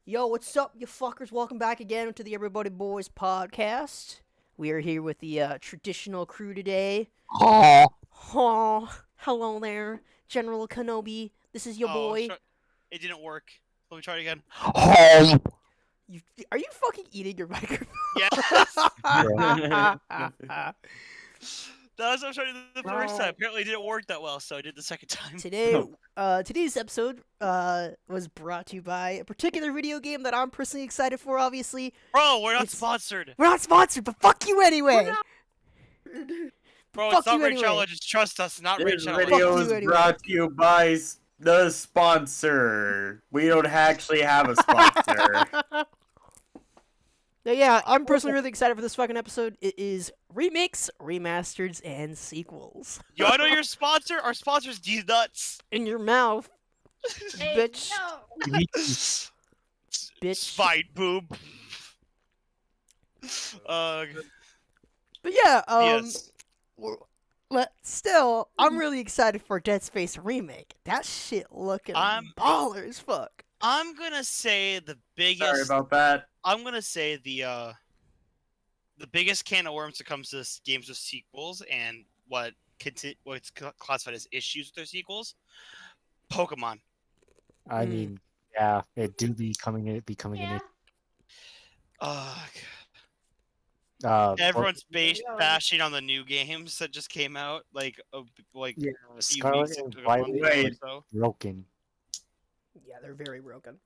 Yo, what's up, you fuckers? Welcome back again to the Everybody Boys podcast. We are here with the traditional crew today. Oh, Oh, hello there, General Kenobi. This is your boy. It didn't work. Let me try it again. oh. Are you fucking eating your microphone? Yes. That was what I was trying to do the first time. Apparently, it didn't work that well, so I did the second time. Today's episode was brought to you by a particular video game that I'm personally excited for. Obviously, Bro, we're not sponsored. we're not sponsored, but fuck you anyway. Bro, Fuck it's not you Ray anyway. Challenge. Just trust us, not Ray This Challenge. video Fuck is you anyway. brought to you by the sponsor. We don't actually have a sponsor. So yeah, I'm personally really excited for this fucking episode. It is remakes, remasters, and sequels. You wanna know your sponsor? Our sponsor's these nuts. In your mouth, Hey, bitch. no. Bitch. Fight, boob. But yeah, Yes. still, I'm really excited for Dead Space remake. That shit looking baller as fuck. I'm gonna say the biggest. Sorry about that. I'm gonna say the biggest can of worms that comes to games with sequels and what's classified as issues with their sequels. Pokemon. I mean, yeah, it do be coming in. Yeah. Everyone's bashing on the new games that just came out, like yeah, a few Scarlet weeks and ago, a month Violet ago or Wait. so. broken. Yeah, they're very broken.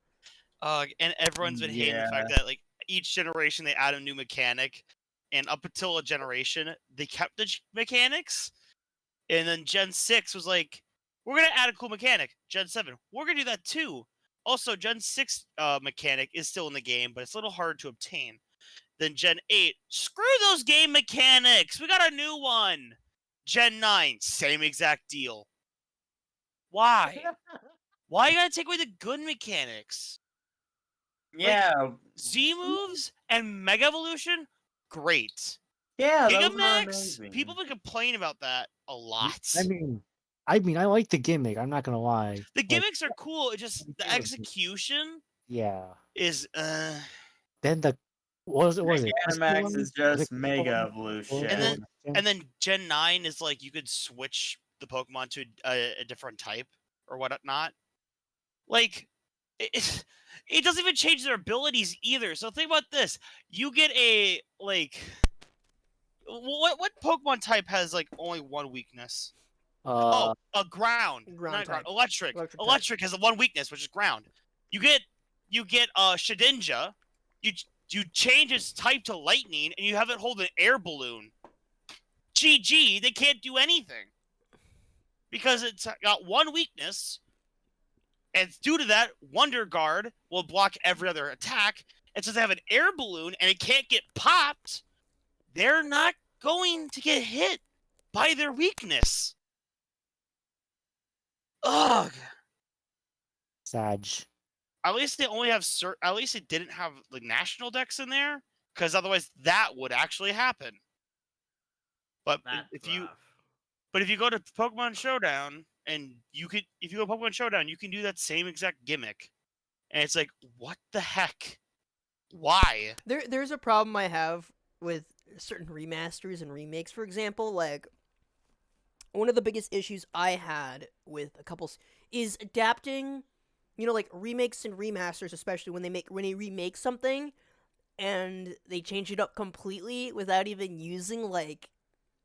And everyone's been hating the fact that like each generation they add a new mechanic, and up until a generation they kept the mechanics, and then Gen 6 was like, we're gonna add a cool mechanic. Gen 7, we're gonna do that too. Also, Gen 6 mechanic is still in the game, but it's a little hard to obtain. Then Gen 8, screw those game mechanics. We got a new one. Gen 9, same exact deal. Why? Why you gotta take away the good mechanics? Yeah. Z moves and Mega Evolution, great. Yeah, those are Gigamax, amazing. people have been complaining about that a lot. I mean, I like the gimmick. I'm not gonna lie. The Like, gimmicks are cool. It just the execution yeah. is Then the what was it? Gigamax is just it Mega Evolution. And then Gen 9 is like you could switch the Pokemon to a different type or whatnot. Like, it doesn't even change their abilities either. So think about this. You get a, like... What Pokemon type has, like, only one weakness? A ground. Ground Not ground. type. Electric. Electric type. Electric has one weakness, which is ground. You get Shedinja. You change its type to lightning, and you have it hold an air balloon. GG, they can't do anything. Because it's got one weakness, and due to that, Wonder Guard will block every other attack, and since they have an air balloon, and it can't get popped, they're not going to get hit by their weakness. Ugh. Sag. At least they only have at least it didn't have like national decks in there, because otherwise that would actually happen. But if you go to Pokemon Showdown and if you go to Pokemon Showdown, you can do that same exact gimmick, and it's like, what the heck? Why? There's a problem I have with certain remasters and remakes. For example, like one of the biggest issues I had with a couple is adapting. You know, like remakes and remasters, especially when they remake something and they change it up completely without even using like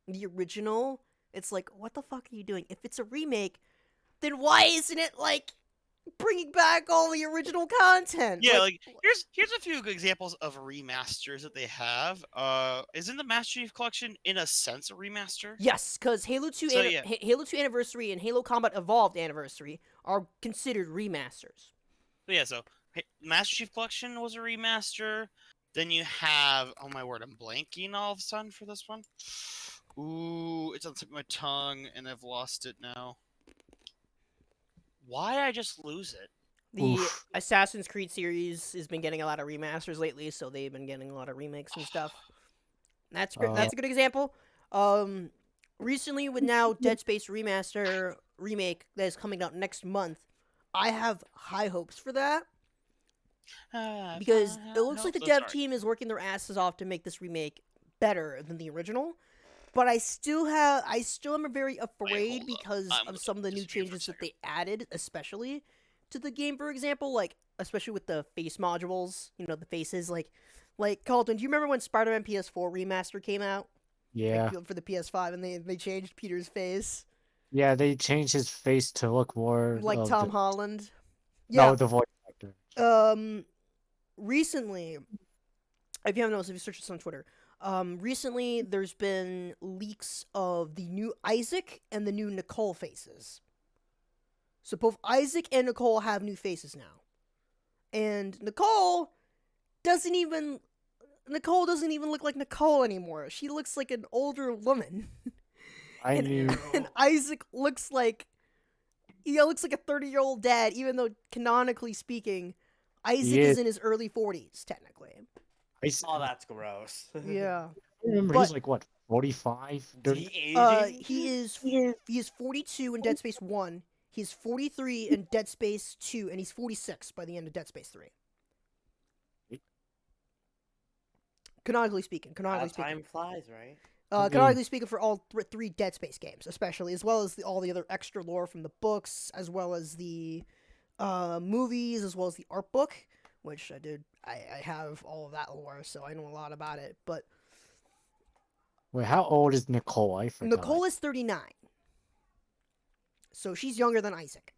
the original. It's like, what the fuck are you doing? If it's a remake, then why isn't it like bringing back all the original content? Yeah, like here's a few good examples of remasters that they have. Isn't the Master Chief Collection in a sense a remaster? Yes, because Halo 2 Halo 2 Anniversary and Halo Combat Evolved Anniversary are considered remasters. But yeah, so Master Chief Collection was a remaster. Then you have, oh my word, I'm blanking all of a sudden for this one. Ooh, it's on the tip of my tongue, and I've lost it now. Why did I just lose it? The Assassin's Creed series has been getting a lot of remasters lately, so they've been getting a lot of remakes and stuff. That's great. That's a good example. Recently, with now Dead Space remake that is coming out next month, I have high hopes for that. because it looks like the So dev sorry. team is working their asses off to make this remake better than the original. But I still am very afraid hold up. because I'm of gonna some of the new disagree for a changes that second. they added, especially to the game. For example, like especially with the face modules, the faces. Like Carlton, do you remember when Spider-Man PS4 remaster came out? Yeah. Like for the PS5, and they changed Peter's face, Yeah, they changed his face to look more like of Tom the Holland. Yeah. no, the voice actor. Recently, if you haven't noticed, if you search this on Twitter, recently there's been leaks of the new Isaac and the new Nicole faces. So both Isaac and Nicole have new faces now, and doesn't even Nicole doesn't even look like Nicole anymore. She looks like an older woman, I and, mean, and Isaac looks like looks like a 30-year-old dad, even though canonically speaking, Isaac he is is. in his early 40s technically. Oh, that's gross. Yeah. I remember But he's like what 45. Is he aging? He is 42 in Dead Space 1. He's 43 in Dead Space 2, and he's 46 by the end of Dead Space 3. Canonically speaking. Time flies, right? Canonically speaking, for all three Dead Space games, especially, as well as all the other extra lore from the books, as well as the movies, as well as the art book, which I did. I have all of that lore, so I know a lot about it. But Wait, how old is Nicole? I forgot. Nicole is 39, so she's younger than Isaac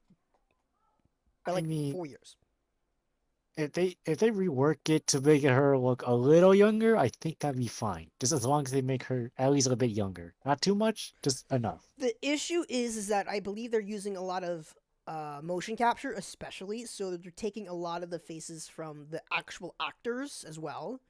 by like 4 years. If they rework it to make her look a little younger, I think that'd be fine. Just as long as they make her at least a bit younger, not too much, just enough. The issue is that I believe they're using a lot of motion capture, especially, so they're taking a lot of the faces from the actual actors as well.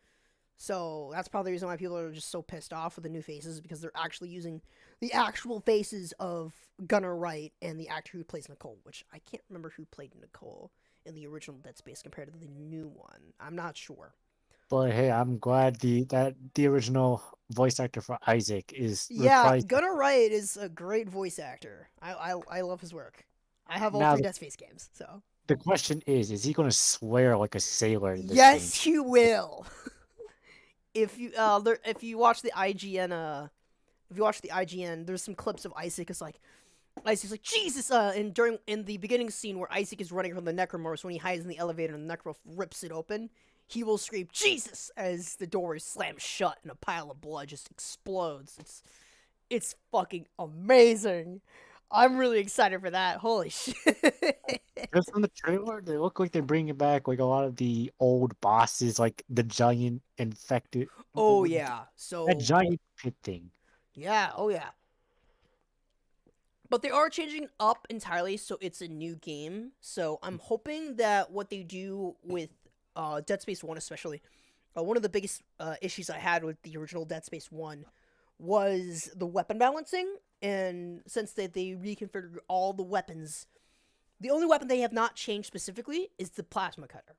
So that's probably the reason why people are just so pissed off with the new faces, because they're actually using the actual faces of Gunnar Wright and the actor who plays Nicole, which I can't remember who played Nicole in the original Dead Space compared to the new one. I'm not sure. But hey, I'm glad the original voice actor for Isaac is Yeah, reprised. Gunnar Wright is a great voice actor. I love his work. I have all Now 3 Dead Space games, so. The question is he gonna swear like a sailor in this Yes, game? he will. If you watch the IGN, there's some clips of Isaac's like Jesus. And in the beginning scene where Isaac is running from the Necromorphs, when he hides in the elevator and the Necromorph rips it open, he will scream Jesus as the door is slammed shut and a pile of blood just explodes. It's fucking amazing. I'm really excited for that. Holy shit. Just from the trailer, they look like they're bringing back like a lot of the old bosses, like the giant infected. Oh yeah. So That giant pit thing. yeah. Oh yeah. But they are changing up entirely, so it's a new game. So I'm hoping that what they do with Dead Space 1 especially, one of the biggest issues I had with the original Dead Space 1 was the weapon balancing. And since they reconfigured all the weapons, the only weapon they have not changed specifically is the plasma cutter.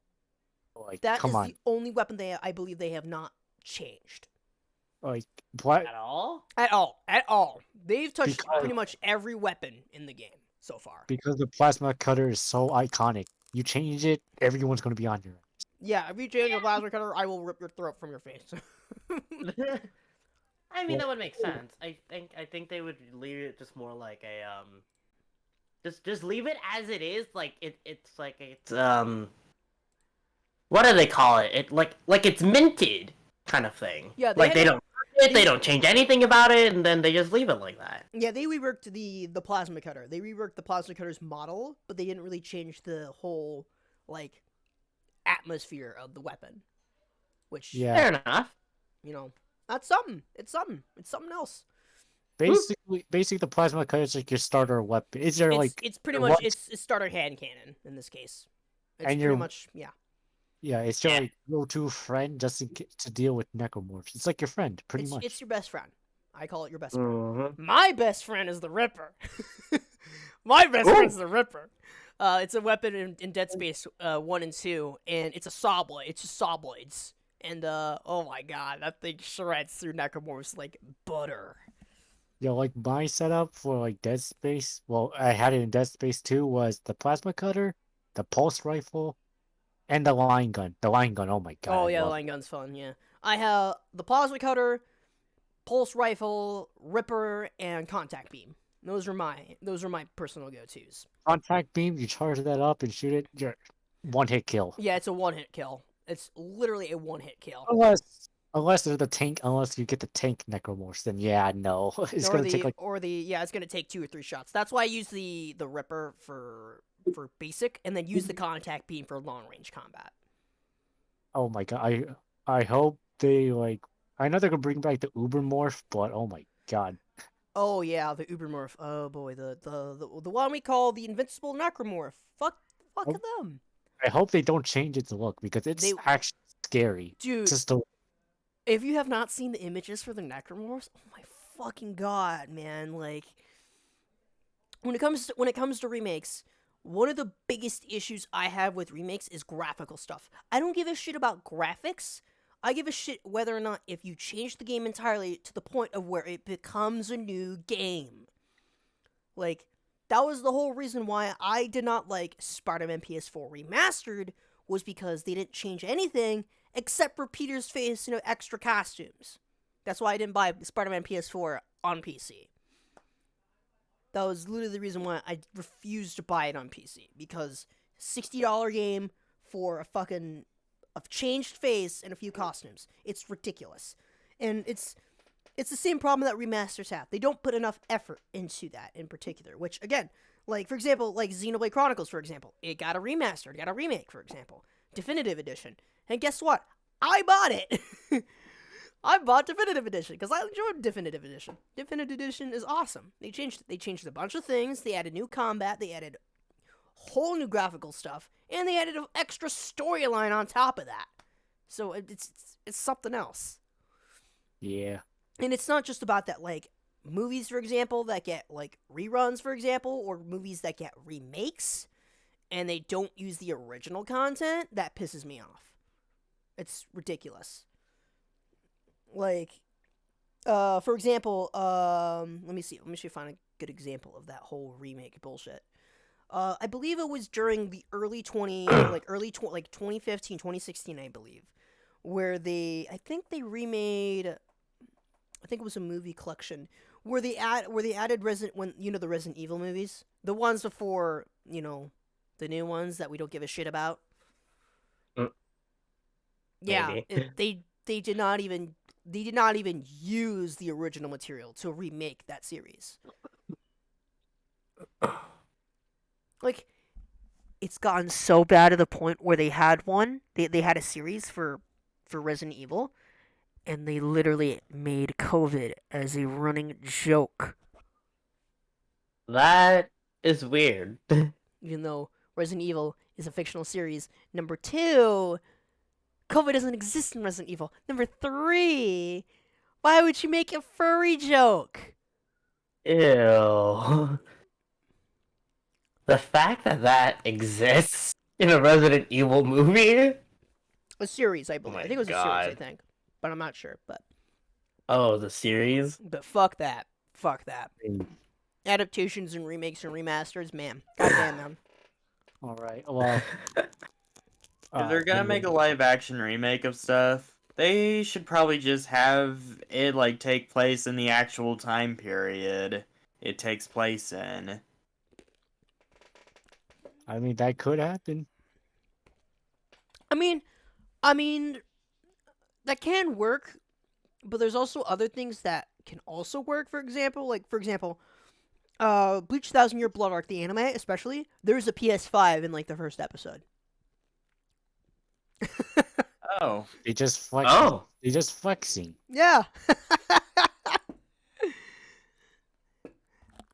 Like, That come is on. the only weapon I believe they have not changed. Like, At all? At all. They've touched Because- pretty much every weapon in the game so far. because the plasma cutter is so iconic. You change it, everyone's gonna be on your. Yeah, if you change your plasma cutter, I will rip your throat from your face. I mean, that would make sense. I think they would leave it just more like a just leave it as it is. Like it's what do they call it? It like it's minted kind of thing. Yeah, they don't change anything about it, and then they just leave it like that. Yeah, they reworked the plasma cutter. They reworked the plasma cutter's model, but they didn't really change the whole like atmosphere of the weapon. Which Yeah. Fair enough. that's something. It's something. It's something else. Basically, the plasma cutter is like your starter weapon. It's your It's pretty your much one- it's starter hand cannon in this case. It's And pretty your- much yeah, it's your like go-to friend just to deal with necromorphs. It's like your friend, pretty much. It's your best friend. I call it your best friend. Mm-hmm. My best friend is the Ripper. My best friend's the Ripper. It's a weapon in Dead Space 1 and 2, and it's a saw blade. It's just saw blades. And, oh my god, that thing shreds through necromorphs like butter. Yeah, like my setup for like Dead Space, well, I had it in Dead Space 2 was the plasma cutter, the pulse rifle, And the line gun. The line gun. Oh my god. Oh I yeah, the love line gun's fun. Yeah, I have the plasma cutter, pulse rifle, ripper, and contact beam. Those are my personal go-tos. contact beam. You charge that up and shoot it. You're one hit kill. Yeah, it's a one-hit kill. It's literally a one-hit kill. Unless there's the tank. Unless you get the tank necromorphs, then yeah, no. It's gonna take like. Yeah, it's gonna take 2 or 3 shots. That's why I use the ripper for basic, and then use the contact beam for long-range combat. Oh my god. I hope they like. I know they're gonna bring back the Uber morph, but oh my god. Oh yeah, the Ubermorph. Oh boy, the one we call the Invincible Necromorph. Fuck Oh. them, I hope they don't change its look because it's They- actually scary. dude. Just the If you have not seen the images for the Necromorphs, oh my fucking god, man! Like, when it comes to remakes, one of the biggest issues I have with remakes is graphical stuff. I don't give a shit about graphics. I give a shit whether or not if you change the game entirely to the point of where it becomes a new game. Like, that was the whole reason why I did not like Spider-Man PS4 Remastered, was because they didn't change anything except for Peter's face, extra costumes. That's why I didn't buy Spider-Man PS4 on PC. That was literally the reason why I refused to buy it on PC, because $60 game for a changed face and a few costumes. It's ridiculous. And it's the same problem that remasters have. They don't put enough effort into that in particular, which again, like for example, like Xenoblade Chronicles, for example, it got a remaster, it got a remake, for example, Definitive Edition. And guess what? I bought it. I bought Definitive Edition because I enjoyed Definitive Edition. Definitive Edition is awesome. They changed a bunch of things. They added new combat. They added whole new graphical stuff, and they added an extra storyline on top of that. So it's something else. yeah. And it's not just about that, like movies, for example, that get like reruns, for example, or movies that get remakes, and they don't use the original content. That pisses me off. It's ridiculous. Like, for example, let me see if I find a good example of that whole remake bullshit. I believe it was during the early 2015, 2016, I believe, where I think they remade, I think it was a movie collection where they added the Resident Evil movies, the ones before, the new ones that we don't give a shit about. Yeah, Maybe. they did not even use the original material to remake that series. Like, it's gotten so bad to the point where they had they had a series for Resident Evil, and they literally made COVID as a running joke, That is weird. even though Resident Evil is a fictional series. Number 2, COVID doesn't exist in Resident Evil. Number 3, why would you make a furry joke? Ew. The fact that exists in a Resident Evil movie? A series, I believe. my I think it was a series, I God. think. But I'm not sure. Oh, the series? But fuck that. Fuck that. Adaptations and remakes and remasters, man. Goddamn them. All right. Well, If they're gonna make a live action remake of stuff, they should probably just have it like take place in the actual time period it takes place in. I mean, that could happen. I mean, that can work, but there's also other things that can also work. For example, Bleach 1,000 Year Blood Arc, the anime, especially, there's a PS5 in like the first episode. Oh. They just flex. Oh. They just flexing. Yeah.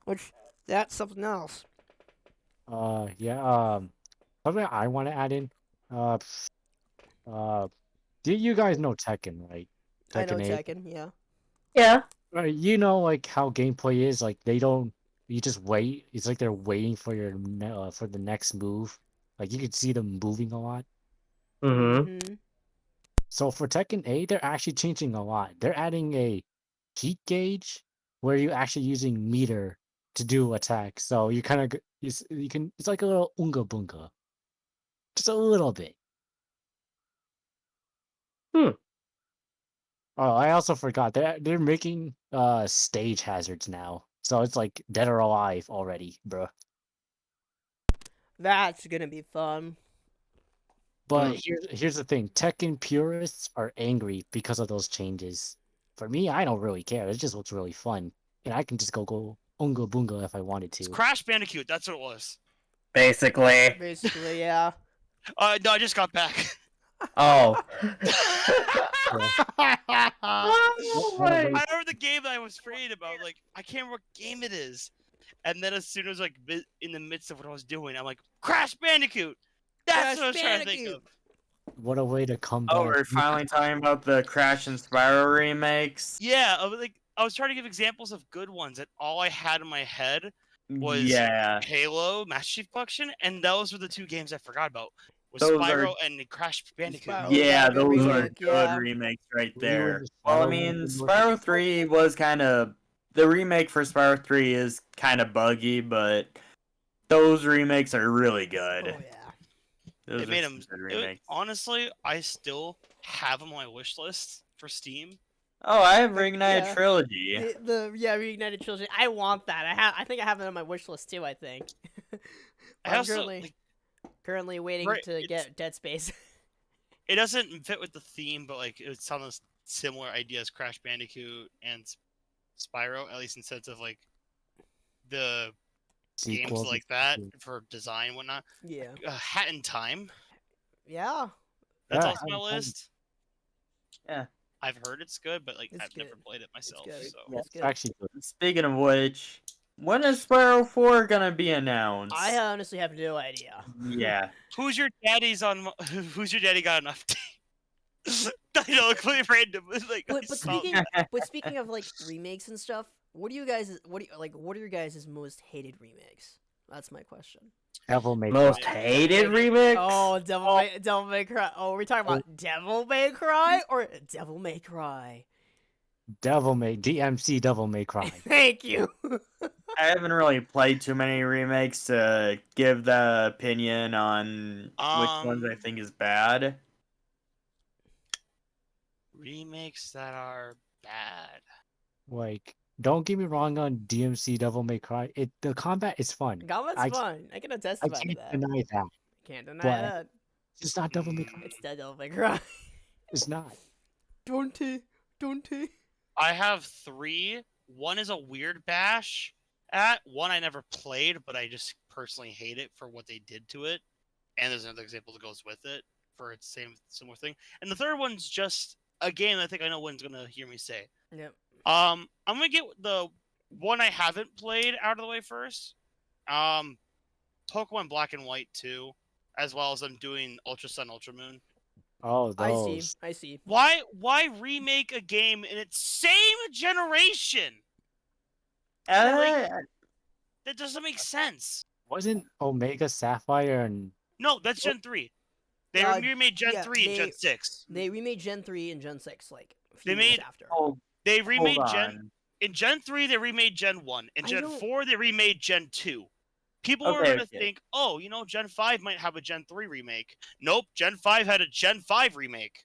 Which, that's something else. Yeah. Something I want to add in. Do you guys know Tekken, right? I know 8? Tekken, yeah. Yeah. Right, you know, like how gameplay is. Like they don't. You just wait. It's like they're waiting for for the next move. Like you can see them moving a lot. Mm-hmm. So for Tekken 8, they're actually changing a lot. They're adding a heat gauge where you're actually using meter to do attacks. So you kind of you can. It's like a little unga bunga, just a little bit. Oh, I also forgot they're making stage hazards now, so it's like Dead or Alive already, bro. That's gonna be fun. But here's the thing: Tekken purists are angry because of those changes. For me, I don't really care. It just looks really fun, and I can just go unga boonga if I wanted It's to. Crash Bandicoot. That's what it was. Basically. Basically, yeah. No, I just got back. Oh. What a way- I remember the game that I was afraid about. Like, I can't remember what game it is. And then as soon as like in the midst of what I was doing, I'm like, Crash Bandicoot. That's Crash what I was trying to think of. What a way to come Oh, back. we're finally talking about the Crash and Spyro remakes. Yeah, I was trying to give examples of good ones, and all I had in my head was Yeah, Halo, Master Chief Collection, and those were the two games I forgot about. Was Those Spyro are- and Crash Bandicoot. Spyro. was yeah, a good those are remake, good yeah. remakes right We were there. the Well, I Spyro mean, movie was- Spyro 3 was kind of the remake for Spyro 3 is kind of buggy, but those remakes are really good. Oh yeah. Those They are made some them. good remakes. Honestly, I still have them on my wish list for Steam. Oh, I have Like, Reignited yeah. Trilogy. The Reignited Trilogy. I want that. I think I have it on my wish list too. I think. I I'm also currently waiting Right, to it's- get Dead Space. it doesn't fit with the theme, but like it's some of the similar ideas Crash Bandicoot and Spyro, at least in sense of like the games sequels. like that for design and whatnot. Yeah. Hat in Time. Yeah. That's Yeah, also on my Hat in Time. list. Yeah. I've heard it's good, but like It's I've never good. played it myself. good. So Yeah, It's it's good. actually good. Speaking of which, when is Spyro 4 gonna be announced? I honestly have no idea. Yeah. who's your daddy's on? Who's your daddy got an update? I know, completely random. Like, But I saw speaking that. but speaking of like remakes and stuff, what are your guys' most hated remakes? That's my question. Devil May Most Cry. hated remix? Oh, Devil May Cry. Oh, we're talking about Devil May Cry or Devil May Cry? DMC Devil May Cry. Thank you. I haven't really played too many remakes to give the opinion on which ones I think is bad. Remakes that are bad. Like, don't get me wrong on DMC Devil May Cry. The combat is fun. Combat's I- fun. I can I testify to can't that. deny that. Can't deny but- that. It's not Devil May Cry. It's the Devil May Cry. It's not. Don't. I have 3. One is a weird bash at. One I never played, but I just personally hate it for what they did to it. And there's another example that goes with it for its similar thing. And the third one's just a game I think I know one's gonna hear me say. Yep. I'm gonna get the one I haven't played out of the way first. Pokemon Black and White 2, as well as I'm doing Ultra Sun, Ultra Moon. Oh, those. I see. Why remake a game in its same generation? Uh, That doesn't make sense. Wasn't Omega Sapphire and No, that's Gen 3. They remade Gen 3 and Gen 6. They remade Gen 3 and Gen 6 like a few They years made- after. They remade hold Gen on. in Gen 3 they remade Gen 1. In I Gen don't- 4 they remade Gen 2. People were Okay, gonna okay. think, oh, Gen 5 might have a Gen 3 remake. Nope, Gen 5 had a Gen 5 remake.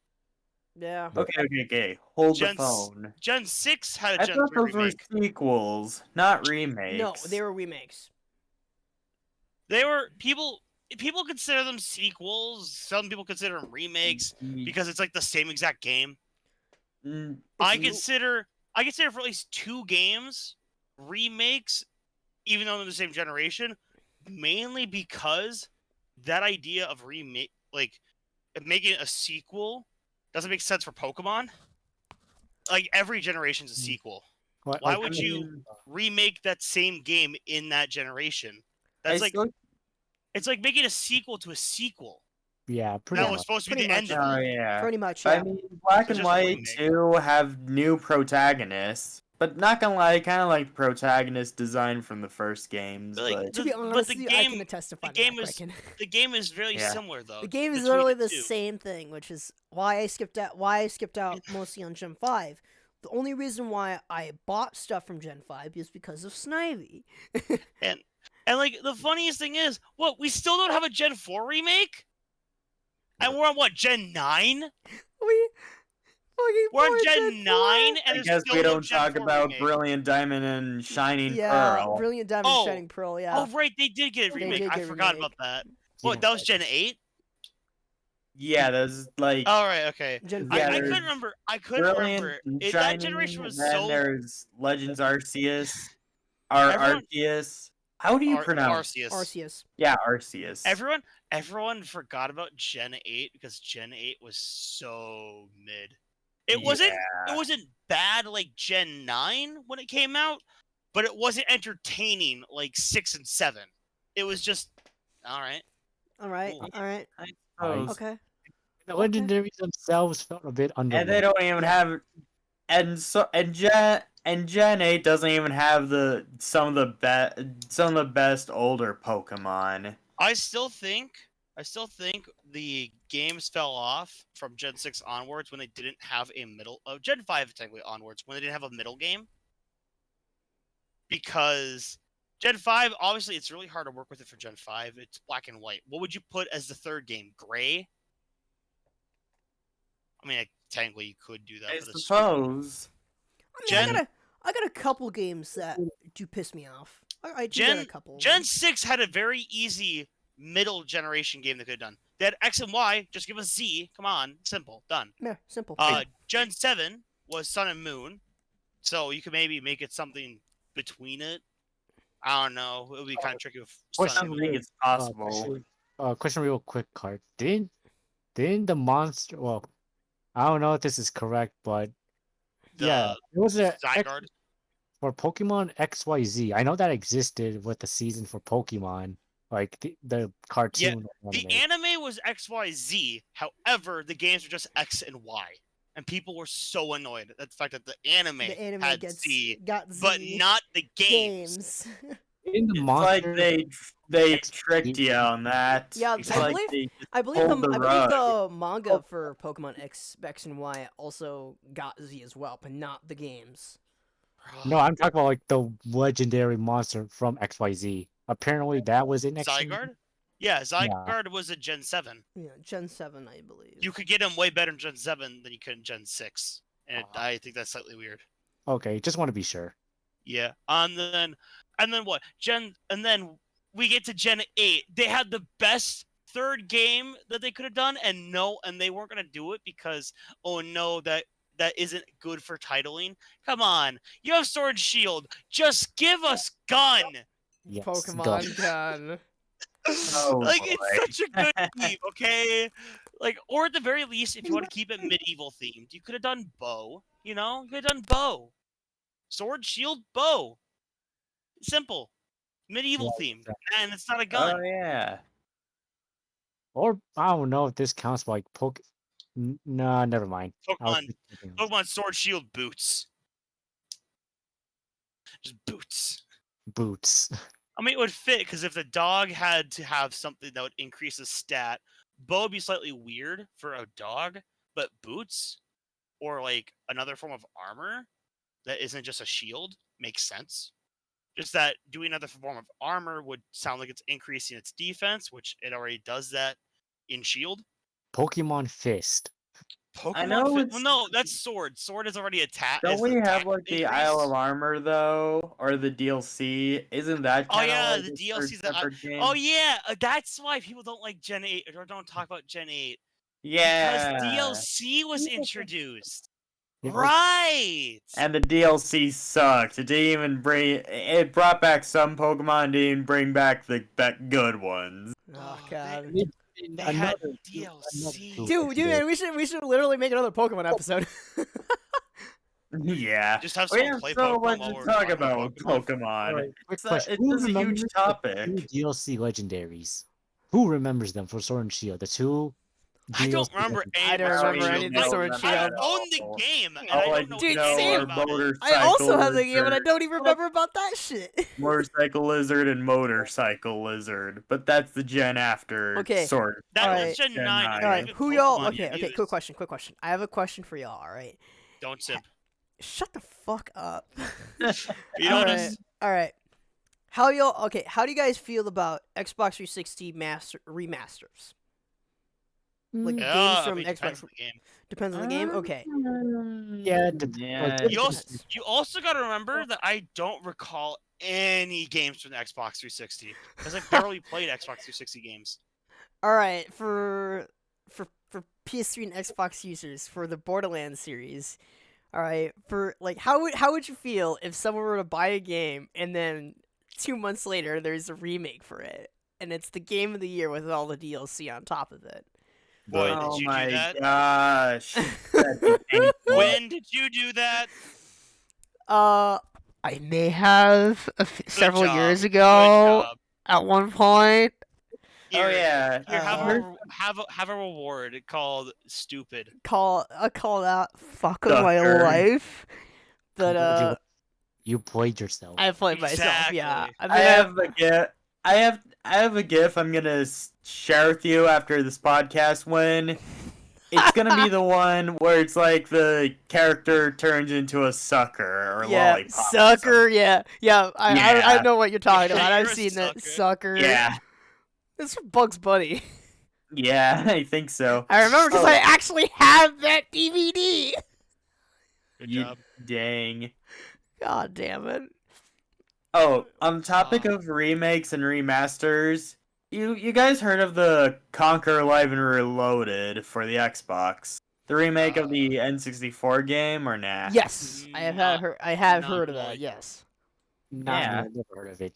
Yeah. Okay. Hold Gen the phone. Gen 6 had a I Gen thought 3 those were remake. sequels, not remakes. No, they were remakes. They were people consider them sequels. Some people consider them remakes because it's like the same exact game. I consider for at least 2 games remakes, even though they're the same generation, mainly because that idea of remake, like making it a sequel, doesn't make sense for Pokemon. Like every generation's a sequel. what? Why like, would you remake that same game in that generation? That's like it's like making a sequel to a sequel. Yeah, pretty That was much. supposed to be Pretty the much. end of Oh it. yeah. Pretty much, I yeah. mean, Black So and just a White remake. 2 have new protagonists, but not gonna lie, kind of like the protagonist design from the first games. But, like, But To be but honest, the with you, I game- can testify the to game that, is- Kraken. The game is very Yeah. similar though. The game is between literally the the two. same thing, which is why I skipped out mostly on Gen 5. The only reason why I bought stuff from Gen 5 is because of Snivy. And like the funniest thing is, what, we still don't have a Gen 4 remake? And we're on what, Gen 9? Fucking We're on poor Gen 9, four. and I there's guess still we no don't Gen talk 4 about remake. Brilliant Diamond and Shining Yeah, Pearl. Brilliant Diamond, Oh. Shining Pearl. Yeah. Oh, right, they did get a They remake. did I get a forgot remake. about that. Yeah. What, that was Gen 8? Yeah, there's like All right, okay. Gen Yeah, I four. couldn't there's remember. I couldn't Brilliant remember. and That Shining, generation was then so... there's Legends Arceus. Everyone- Arceus. How do you pronounce? Arceus. Arceus. Yeah, Arceus. Everyone forgot about Gen 8 because Gen 8 was so mid. It Yeah. wasn't bad like Gen 9 when it came out, but it wasn't entertaining like 6 and 7. It was just all right. All right. Cool. All right. I suppose. Okay. The legendaries themselves felt a bit under. And they don't even have, and Gen 8 doesn't even have some of the best older Pokemon. I still think the games fell off from Gen 6 onwards when they didn't have a middle Gen 5 technically onwards when they didn't have a middle game. Because Gen 5, obviously it's really hard to work with it for Gen 5. It's black and white. What would you put as the third game? Gray? I mean, technically you could do that. I but it's suppose. I mean, Gen- I got a couple games that do piss me off. I do got a couple. Gen 6 had a very easy middle generation game they could have done. They had X and Y, just give us Z. Come on, simple, done. Yeah, simple. Gen 7 was Sun and Moon, so you could maybe make it something between it. I don't know. It would be kind of tricky with I Sun don't and think Moon. it's possible. Question real quick, Card. Didn't the monster? Well, I don't know if this is correct, but yeah, it was a Zygarde. for Pokemon XYZ. I know that existed with the season for Pokemon, like the cartoon. The anime was XYZ. However, the games were just X and Y. And people were so annoyed at the fact that the anime had Z, got Z but not the games. In the It's monster, like they tricked you on that. Yeah, It's I like believe- they I believe pulled the the manga for Pokemon X and Y also got Z as well, but not the games. no, I'm talking about like the legendary monster from XYZ. Apparently, that was in Zygarde? Yeah, Zygarde was a Gen 7. Yeah, Gen 7, I believe. You could get him way better in Gen 7 than you could in Gen 6. And I think that's slightly weird. Okay, just want to be sure. Yeah. And then what? And then we get to Gen 8. They had the best third game that they could have done, and they weren't gonna do it because that isn't good for titling. Come on. You have Sword and Shield. Just give us Gun. Yes, Pokemon Gun. Oh, Like, boy. it's such a good theme, okay? Like, or at the very least, if you want to keep it medieval themed, you could have done bow. You know, you could have done bow, sword, shield, bow. Simple, medieval themed, and it's not a gun. Oh yeah. Or I don't know if this counts like Nah, never mind. Pokemon Sword, Shield, boots. Just boots. Boots. I mean, it would fit because if the dog had to have something that would increase the stat, bow would be slightly weird for a dog, but boots or like another form of armor that isn't just a shield makes sense. Just that doing another form of armor would sound like it's increasing its defense, which it already does that in shield. Pokemon Fist. I know Well, it's- no, that's sword. Sword is already attack. Don't we have like the Isle of Armor though, or the DLC? Isn't that Oh kind of yeah, like the a DLC's separate game? Oh yeah, that's why people don't like Gen 8 or don't talk about Gen 8. Yeah. Because DLC was introduced. Yeah. Right. And the DLC sucked. It didn't even bring. It brought back some Pokemon, didn't even bring back the good ones. Oh god. They had DLC. Dude, man, we should literally make another Pokemon episode. Yeah. Just have Oh, someone yeah, play so Pokemon let's while just we're talk talking about Pokemon. Alright, quick It's a- question. it's Who a huge remembers the topic. two DLC legendaries? Who remembers them for Sword and Shield? The two. I don't DLC remember legendaries. any I don't of the remember Sword any of the Shield. Sword I Shield. own the game, and All I I don't know Dude, know same. are about it. motorcycle I also have the game, and I lizard, don't even remember about that shit. motorcycle lizard and motorcycle lizard, but that's the gen after Okay. Sword. That Alright. was Gen Gen 9. nine. and All right, even who y'all? Pokemon Okay, you okay. used. Quick question. I have a question for y'all. All right, Don't simp. shut the fuck up. You all know right, all right. How y'all? Okay, how do you guys feel about Xbox 360 remasters? Like Mm, games Yeah, I from mean, depends Xbox. on the game. Depends on the game. Okay. yeah, Yeah. like, You also, Depends. you also got to remember that I don't recall any games from the Xbox 360 because I barely played Xbox 360 games. All right, for PS3 and Xbox users for the Borderlands series. All right, for like how would you feel if someone were to buy a game and then 2 months later there's a remake for it and it's the game of the year with all the DLC on top of it? Boy, did Oh you do my that? gosh. That'd be painful. When did you do that? I may have several job. years Good ago job. at one point. Here, Oh yeah. here, Uh, have a reward called stupid. Call that fuck of my Sucker. life. But you played yourself. I played myself. Yeah, Exactly. I mean, I have a gif. I have a gif I'm gonna share with you after this podcast. When it's gonna be the one where it's like the character turns into a sucker or yeah, lollipop. or sucker. Yeah. I Yeah. know what you're talking Yeah, about. I've you're a seen that sucker. sucker. something. Yeah. It's from Bugs Bunny. Yeah, I think so. I remember because Oh, I actually have that DVD. Good you job. dang. God damn it. Oh, on topic of remakes and remasters, you guys heard of the Conquer Live and Reloaded for the Xbox? The remake of the N64 game or nah? Yes, I have Not- heard. I have not heard of really. that. Yes. Not Yeah. I've never heard of it.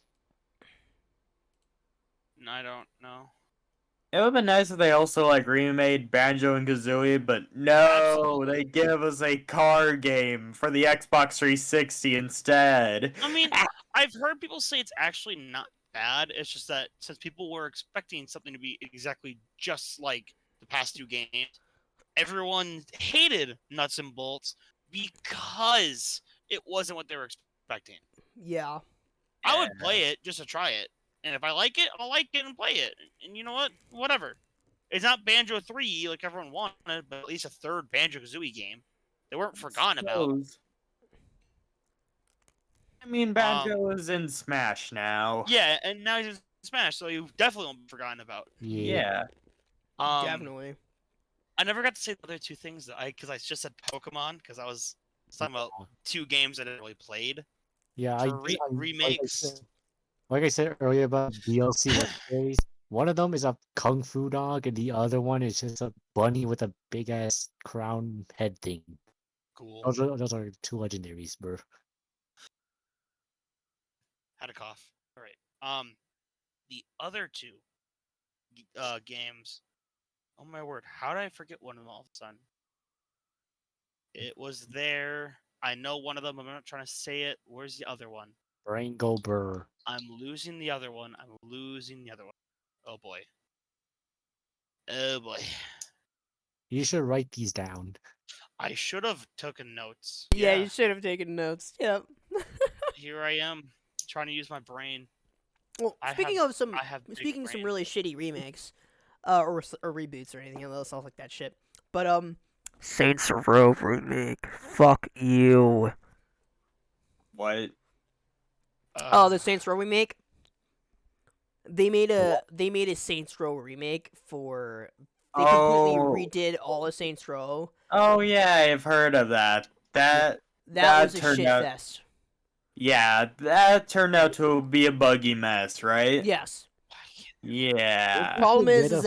I don't know. It would have been nice if they also like remade Banjo and Kazooie, but no, Absolutely. they give us a car game for the Xbox 360 instead. I mean, I've heard people say it's actually not bad. It's just that since people were expecting something to be exactly just like the past two games, everyone hated Nuts and Bolts because it wasn't what they were expecting. Yeah. I would play it just to try it. And if I like it, I'll like it and play it. And you know what? Whatever. It's not Banjo 3 like everyone wanted, but at least a third Banjo-Kazooie game. They weren't forgotten about. I mean, Banjo is in Smash now. Yeah, and now he's in Smash, so you definitely won't be forgotten about. Yeah. Definitely. I never got to say the other two things that because I just said Pokemon because I was talking about two games I didn't really played. Yeah, For remakes. Like I said earlier about DLC series, one of them is a kung fu dog, and the other one is just a bunny with a big ass crown head thing. Cool. Those are two legendaries, bro. Had a cough. All right. The other two games. Oh my word! How did I forget one of them all of a sudden? It was there. I know one of them. I'm not trying to say it. Where's the other one? Brain go burr. I'm losing the other one. Oh boy. Oh boy. You should write these down. I should have taken notes. Yeah, you should have taken notes. Yep. Here I am trying to use my brain. Well, speaking of some big some brain. really shitty remakes, or reboots or anything else like that shit. But Saints Row remake. Fuck you. What? Oh, the Saints Row remake. They made a Saints Row remake for. They completely redid all of Saints Row. Oh yeah, I've heard of that. That was a turned shit out. fest. Yeah, that turned out to be a buggy mess, right? Yes. Yeah. The problem is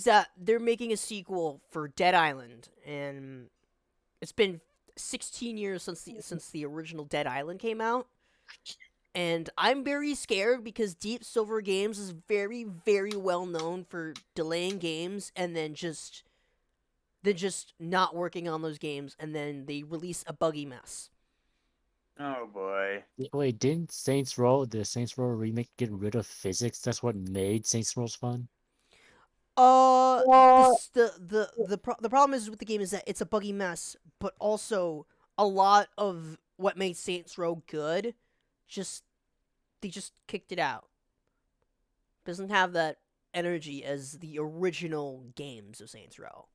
that they're making a sequel for Dead Island, and it's been 16 years since the original Dead Island came out. And I'm very scared because Deep Silver Games is very, very well known for delaying games and then just not working on those games, and then they release a buggy mess. Oh boy. Wait, didn't the Saints Row remake get rid of physics? That's what made Saints Row fun? The problem is with the game is that it's a buggy mess, but also a lot of what made Saints Row good, they just kicked it out. Doesn't have that energy as the original games of Saints Row.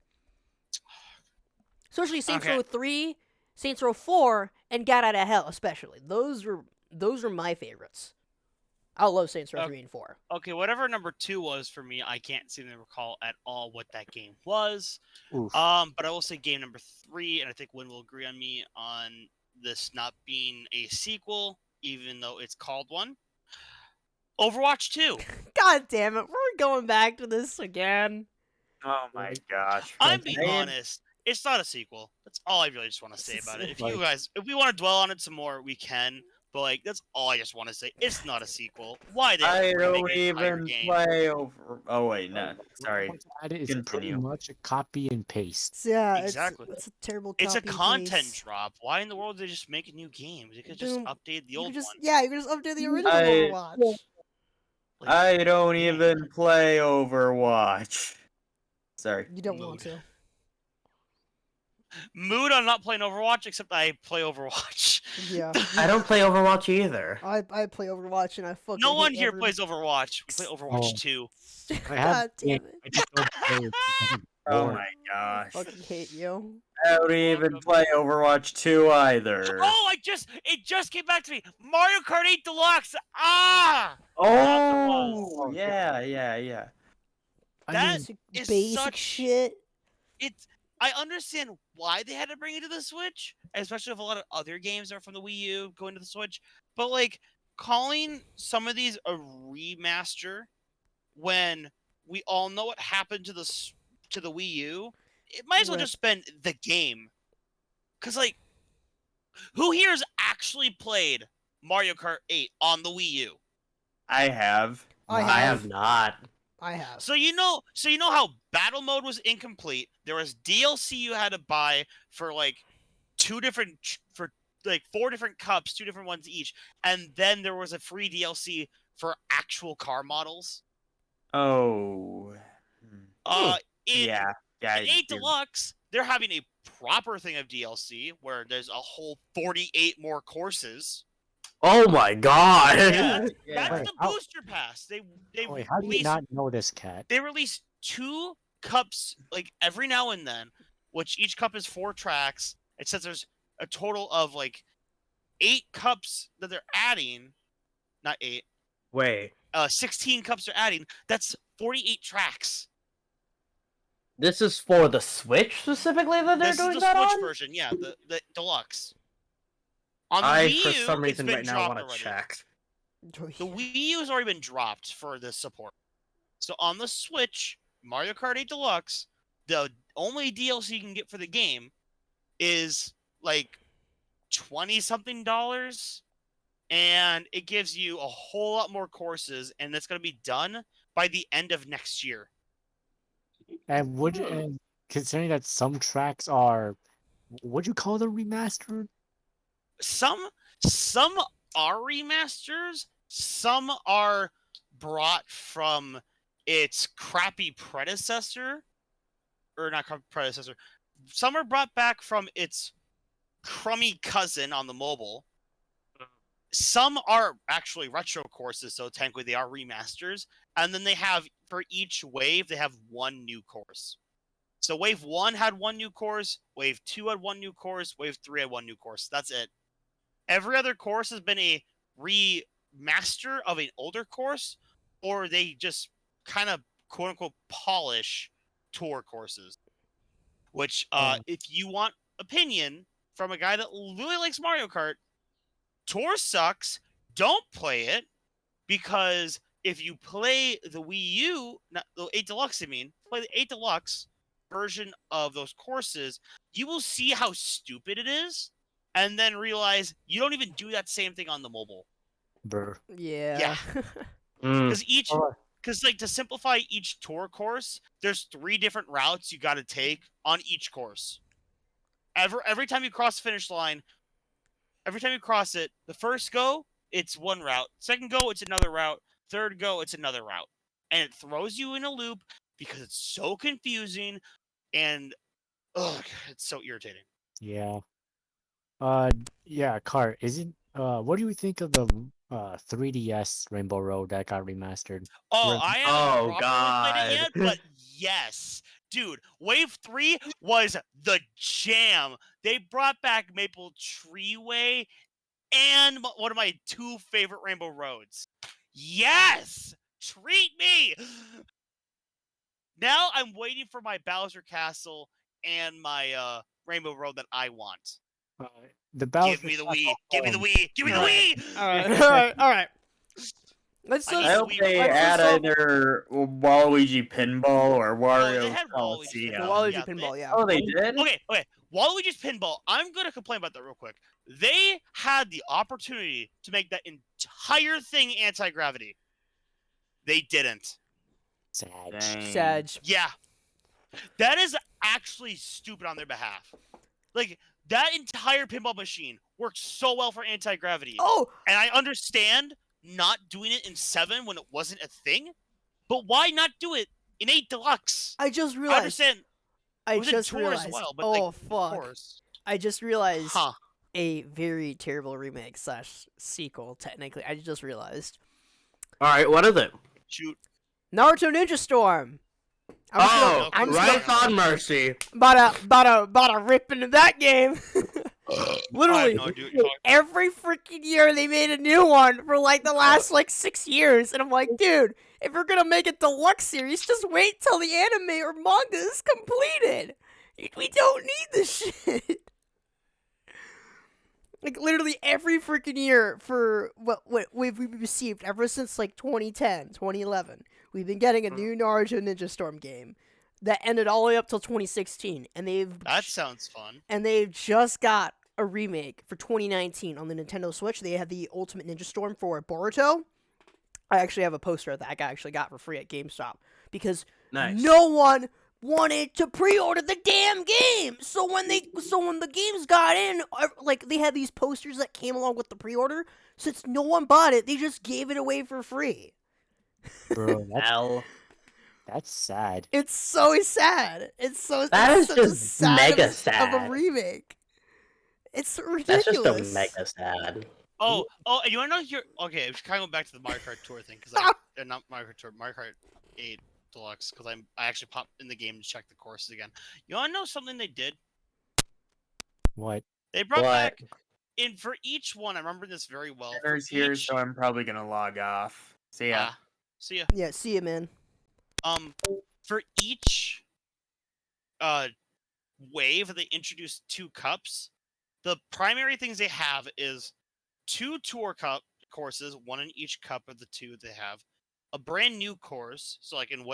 Especially Saints Row 3, Saints Row 4, and Gat Out of Hell especially. Those were my favorites. I love Saints Row 3 and 4. Okay, whatever number 2 was for me, I can't seem to recall at all what that game was. Oof. But I will say game number 3, and I think Win will agree on me on this not being a sequel, even though it's called one. Overwatch 2. God damn it, we're going back to this again. Oh my gosh. I'm being Man. honest. It's not a sequel. That's all I really just want to say about it. If we want to dwell on it some more, we can. But like, that's all I just want to say. It's not a sequel. Why they I remake don't an entire even game? play over. Oh wait, no. Sorry. It's pretty Continue. much a copy and paste. Yeah, Exactly. It's a terrible. It's a copy and content paste. drop. Why in the world did they just make a new game? They could just Dude, update the You old could just one. yeah, you could just update the original I- Overwatch. Like, I don't dang. even play Overwatch. Sorry. You don't want to. Mood on not playing Overwatch, except I play Overwatch. Yeah. I don't play Overwatch either. I play Overwatch and I fucking. No one hate here everyone. plays Overwatch. We play Overwatch 2. I God have damn it! I just don't play it because it's Oh boring. my I gosh. fucking hate you. I don't even play Overwatch 2 either. Oh, it just came back to me. Mario Kart 8 Deluxe. Ah, Oh, yeah. I That- mean, Basic, is basic such- shit. I understand why they had to bring it to the Switch, especially if a lot of other games are from the Wii U going to the Switch. But like calling some of these a remaster when we all know what happened to the Wii U, it might as well Right. just been the game. Cause like, who here has actually played Mario Kart 8 on the Wii U? I have. I I have. have not. I have. So you know how battle mode was incomplete. There was DLC you had to buy for like four different cups, 2 different ones each, and then there was a free DLC for actual car models. Oh. In Yeah. in 8 Deluxe, they're having a proper thing of DLC where there's a whole 48 more courses. Oh my god! Yeah. Yeah. That's Wait, the how- booster pass. They wait, how do you release not know this, Cat? they release 2 cups like every now and then, which each cup is 4 tracks. It says there's a total of like 8 cups that they're adding. Not 8. Wait, 16 cups they're adding. That's 48 tracks. this is for the Switch specifically that they're This doing is the that Switch on? version, yeah, the deluxe. On the I, Wii for U, some reason, it's been right now dropped want to already. check. The Wii U has already been dropped for this support. So on the Switch, Mario Kart 8 Deluxe, the only DLC you can get for the game is like $20-something, and it gives you a whole lot more courses, and it's going to be done by the end of next year. And and considering that some tracks are, would you call them remastered? Some are remasters, some are brought from its crappy predecessor, or not predecessor. Some are brought back from its crummy cousin on the mobile. Some are actually retro courses, so technically they are remasters. And then they have, for each wave, they have 1 new course. So wave 1 had 1 new course, wave 2 had 1 new course, wave 3 had 1 new course. That's it. Every other course has been a remaster of an older course, or they just kind of quote unquote polish tour courses. Which, if you want opinion from a guy that really likes Mario Kart, Tour sucks. Don't play it, because if you play the Wii U, not the 8 Deluxe, play the 8 Deluxe version of those courses, you will see how stupid it is, and then realize you don't even do that same thing on the mobile. Brr. Yeah. Because Alright. because like, to simplify each tour course, there's 3 different routes you got to take on each course. Every time you cross the finish line, every time you cross it, the first go, it's one route. Second go, it's another route. Third go, it's another route. And it throws you in a loop because it's so confusing, and it's so irritating. Yeah. Yeah, Cart, isn't what do you think of the 3DS Rainbow Road that got remastered? Oh, Rip- I haven't Oh, properly played it yet, God. but yes. Dude, Wave 3 was the jam. They brought back Maple Tree Way and one of my 2 favorite Rainbow Roads. Yes! Treat me! Now I'm waiting for my Bowser Castle and my Rainbow Road that I want. The Give Bowser me the Castle, Wii! Give me the Wii! Give me the Alright. Wii! All right. Let's I I need hope Wii they remote. add either Waluigi Pinball or Oh, they Wario had Waluigi Coliseum. the Pinball. Waluigi Yeah, pinball. Yeah. Oh, they did? Okay. Waluigi's Pinball. I'm gonna complain about that real quick. They had the opportunity to make that entire thing anti-gravity. They didn't. Sad. Dang. Sag. Yeah. That is actually stupid on their behalf. Like, that entire pinball machine works so well for anti-gravity. Oh, And I understand not doing it in 7 when it wasn't a thing, but why not do it in 8 Deluxe? I just I realized. understand I it was just in tour realized. as well, but Oh like, of fuck! course. I just realized Huh. a very terrible remake / sequel. Technically, I just realized All right, what is it? Shoot. Naruto Ninja Storm. Oh, I'm right sorry. on Mercy. About to rip into that game. I Literally, have no idea what you're talking every freaking year they made a new one for like the last like 6 years, and I'm like, dude, if you're gonna make a deluxe series, just wait till the anime or manga is completed. We don't need this shit. Like literally every freaking year for what we've received ever since like 2010, 2011, we've been getting a new Naruto Ninja Storm game that ended all the way up till 2016, and That sounds fun. they've just got a remake for 2019 on the Nintendo Switch. They had the Ultimate Ninja Storm for Boruto. I actually have a poster that I actually got for free at GameStop because Nice. no one wanted to pre-order the damn game. So when the games got in, like they had these posters that came along with the pre-order. Since no one bought it, they just gave it away for free. Bro, That's sad. It's so sad. It's That is such a just sad mega of a sad. remake. It's that's ridiculous. just a mega sad. Oh, and you wanna know here? Okay, I'm kind of going back to the Mario Kart Tour thing because not Mario Kart Tour, Mario Kart 8 Deluxe because I actually popped in the game to check the courses again. You wanna know something they did? What? They brought What? back for each one. I remember this very well. For Dinner's here, each- so I'm probably gonna log off. See ya. See ya. Yeah, see you, man. For each wave, they introduced 2 cups. The primary things they have is 2 tour cup courses, 1 in each cup of the 2 they have. A brand new course, so like in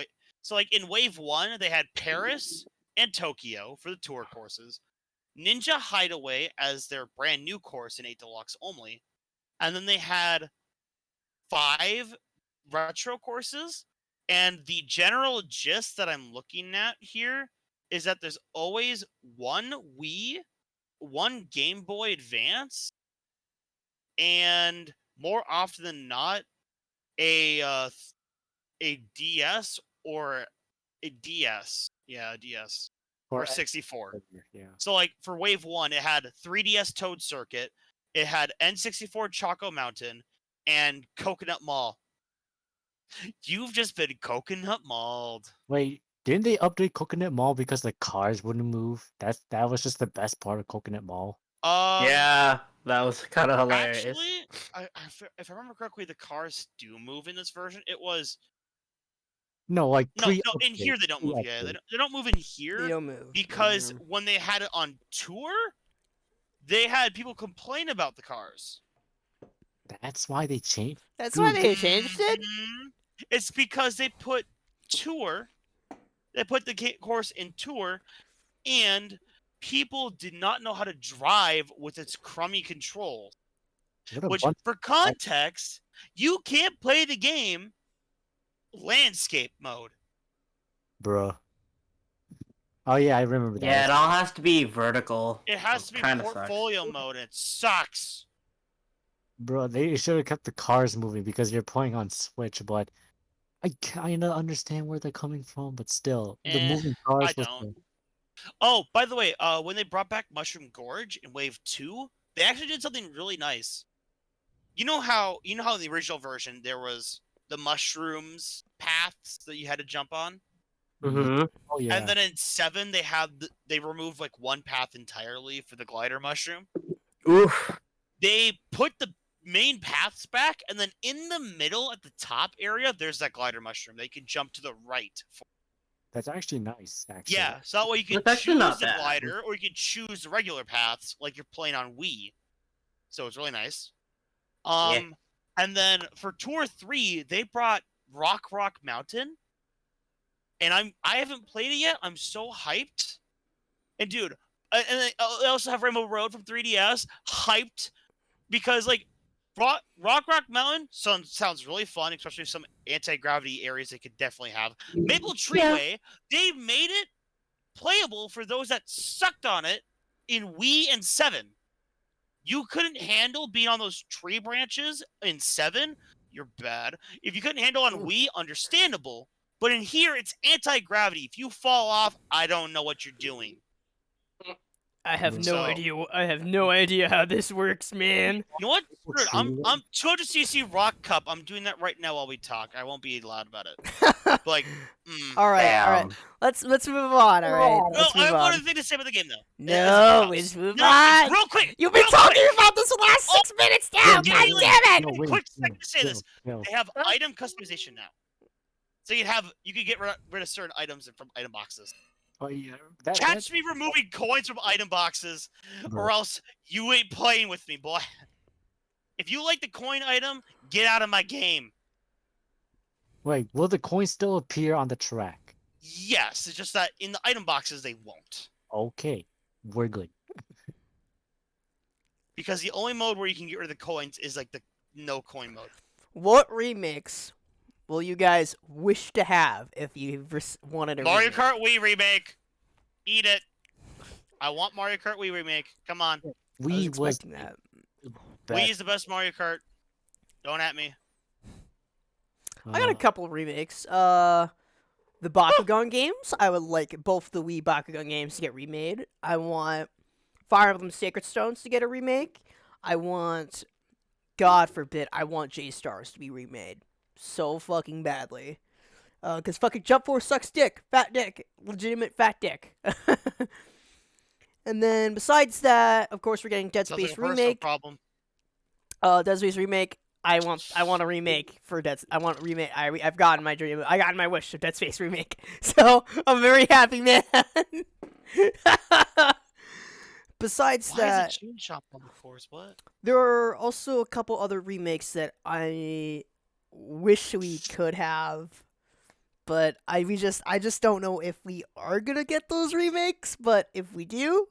wave 1, they had Paris and Tokyo for the tour courses. Ninja Hideaway as their brand new course in 8 Deluxe only. And then they had 5 retro courses. And the general gist that I'm looking at here is that there's always 1 Wii, 1 Game Boy Advance, and more often than not, a DS or a DS. Yeah, a DS. Or 64. Yeah. So, like, for Wave 1, it had 3DS Toad Circuit, it had N64 Choco Mountain, and Coconut Mall. You've just been coconut mauled. Wait, didn't they update Coconut Mall because the cars wouldn't move? That was just the best part of Coconut Mall. Yeah, that was kind of hilarious. Actually, if I remember correctly, the cars do move in this version. It was No, like no, in here they don't move. Yeah, they don't move in here. They don't move. Because when they had it on tour, they had people complain about the cars. That's why they changed. That's why they changed it? Mhm. It's because they put the course in tour, and people did not know how to drive with its crummy controls. What a Which, bunch- for context, you can't play the game landscape mode. Bruh. Oh yeah, I remember that. Yeah, it all has to be vertical. It has to be Kinda sucks. portfolio mode, and it sucks. Bro, they should have kept the cars moving because you're playing on Switch, but I kind of understand where they're coming from, but still, the moving cars I was don't. Oh, by the way, when they brought back Mushroom Gorge in Wave 2, they actually did something really nice. You know how in the original version there was the mushrooms paths that you had to jump on? Mm-hmm. Oh yeah. And then in 7 they removed like one path entirely for the glider mushroom. Oof. They put the main paths back, and then in the middle at the top area, there's that glider mushroom. They can jump to the right. That's actually nice, actually. Yeah, so that way you can That's actually choose not the bad. glider, or you can choose the regular paths, like you're playing on Wii. So it's really nice. And then for Tour 3, they brought Rock Mountain. And I haven't played it yet. I'm so hyped. And dude, and they also have Rainbow Road from 3DS. Hyped because like Rock Mountain sounds really fun, especially some anti-gravity areas they could definitely have. Maple Treeway, they made it playable for those that sucked on it in Wii and 7. You couldn't handle being on those tree branches in 7, you're bad. If you couldn't handle on Wii, understandable. But in here, it's anti-gravity. If you fall off, I don't know what you're doing. I have no idea. I have no idea how this works, man. You know what? Screw it. I'm 200cc Rock Cup. I'm doing that right now while we talk. I won't be loud about it. But like, all right. Let's move on. All right. No, I have one other thing to say about the game, though. No, let's move on. Real quick. You've been talking about this the last 6 minutes now. God damn it! Quick second to say this. They have item customization now. So you could get rid of certain items from item boxes. Oh yeah. Catch me removing coins from item boxes, or else you ain't playing with me, boy. If you like the coin item, get out of my game. Wait, will the coins still appear on the track? Yes, it's just that in the item boxes they won't. Okay, we're good. Because the only mode where you can get rid of the coins is like the no coin mode. What remix will you guys wish to have if you wanted a Mario remake? Kart Wii remake? Eat it. I want Mario Kart Wii remake. Come on. Wii was that. Wii is the best Mario Kart. Don't at me. I got a couple remakes. The Bakugan games. I would like both the Wii Bakugan games to get remade. I want Fire Emblem Sacred Stones to get a remake. I want, God forbid, I want J-Stars to be remade so fucking badly. Because fucking Jump Force sucks dick. Fat dick. Legitimate fat dick. And then besides that, of course, we're getting Dead Sounds like Space a personal remake. problem. Dead Space remake. I want a remake for Dead. I want a remake. I've gotten my dream. I gotten my wish of Dead Space remake. So I'm very happy, man. Besides that, Why is it Chain Shop on the force? What? there are also a couple other remakes that I wish we could have, but I just don't know if we are gonna get those remakes. But if we do,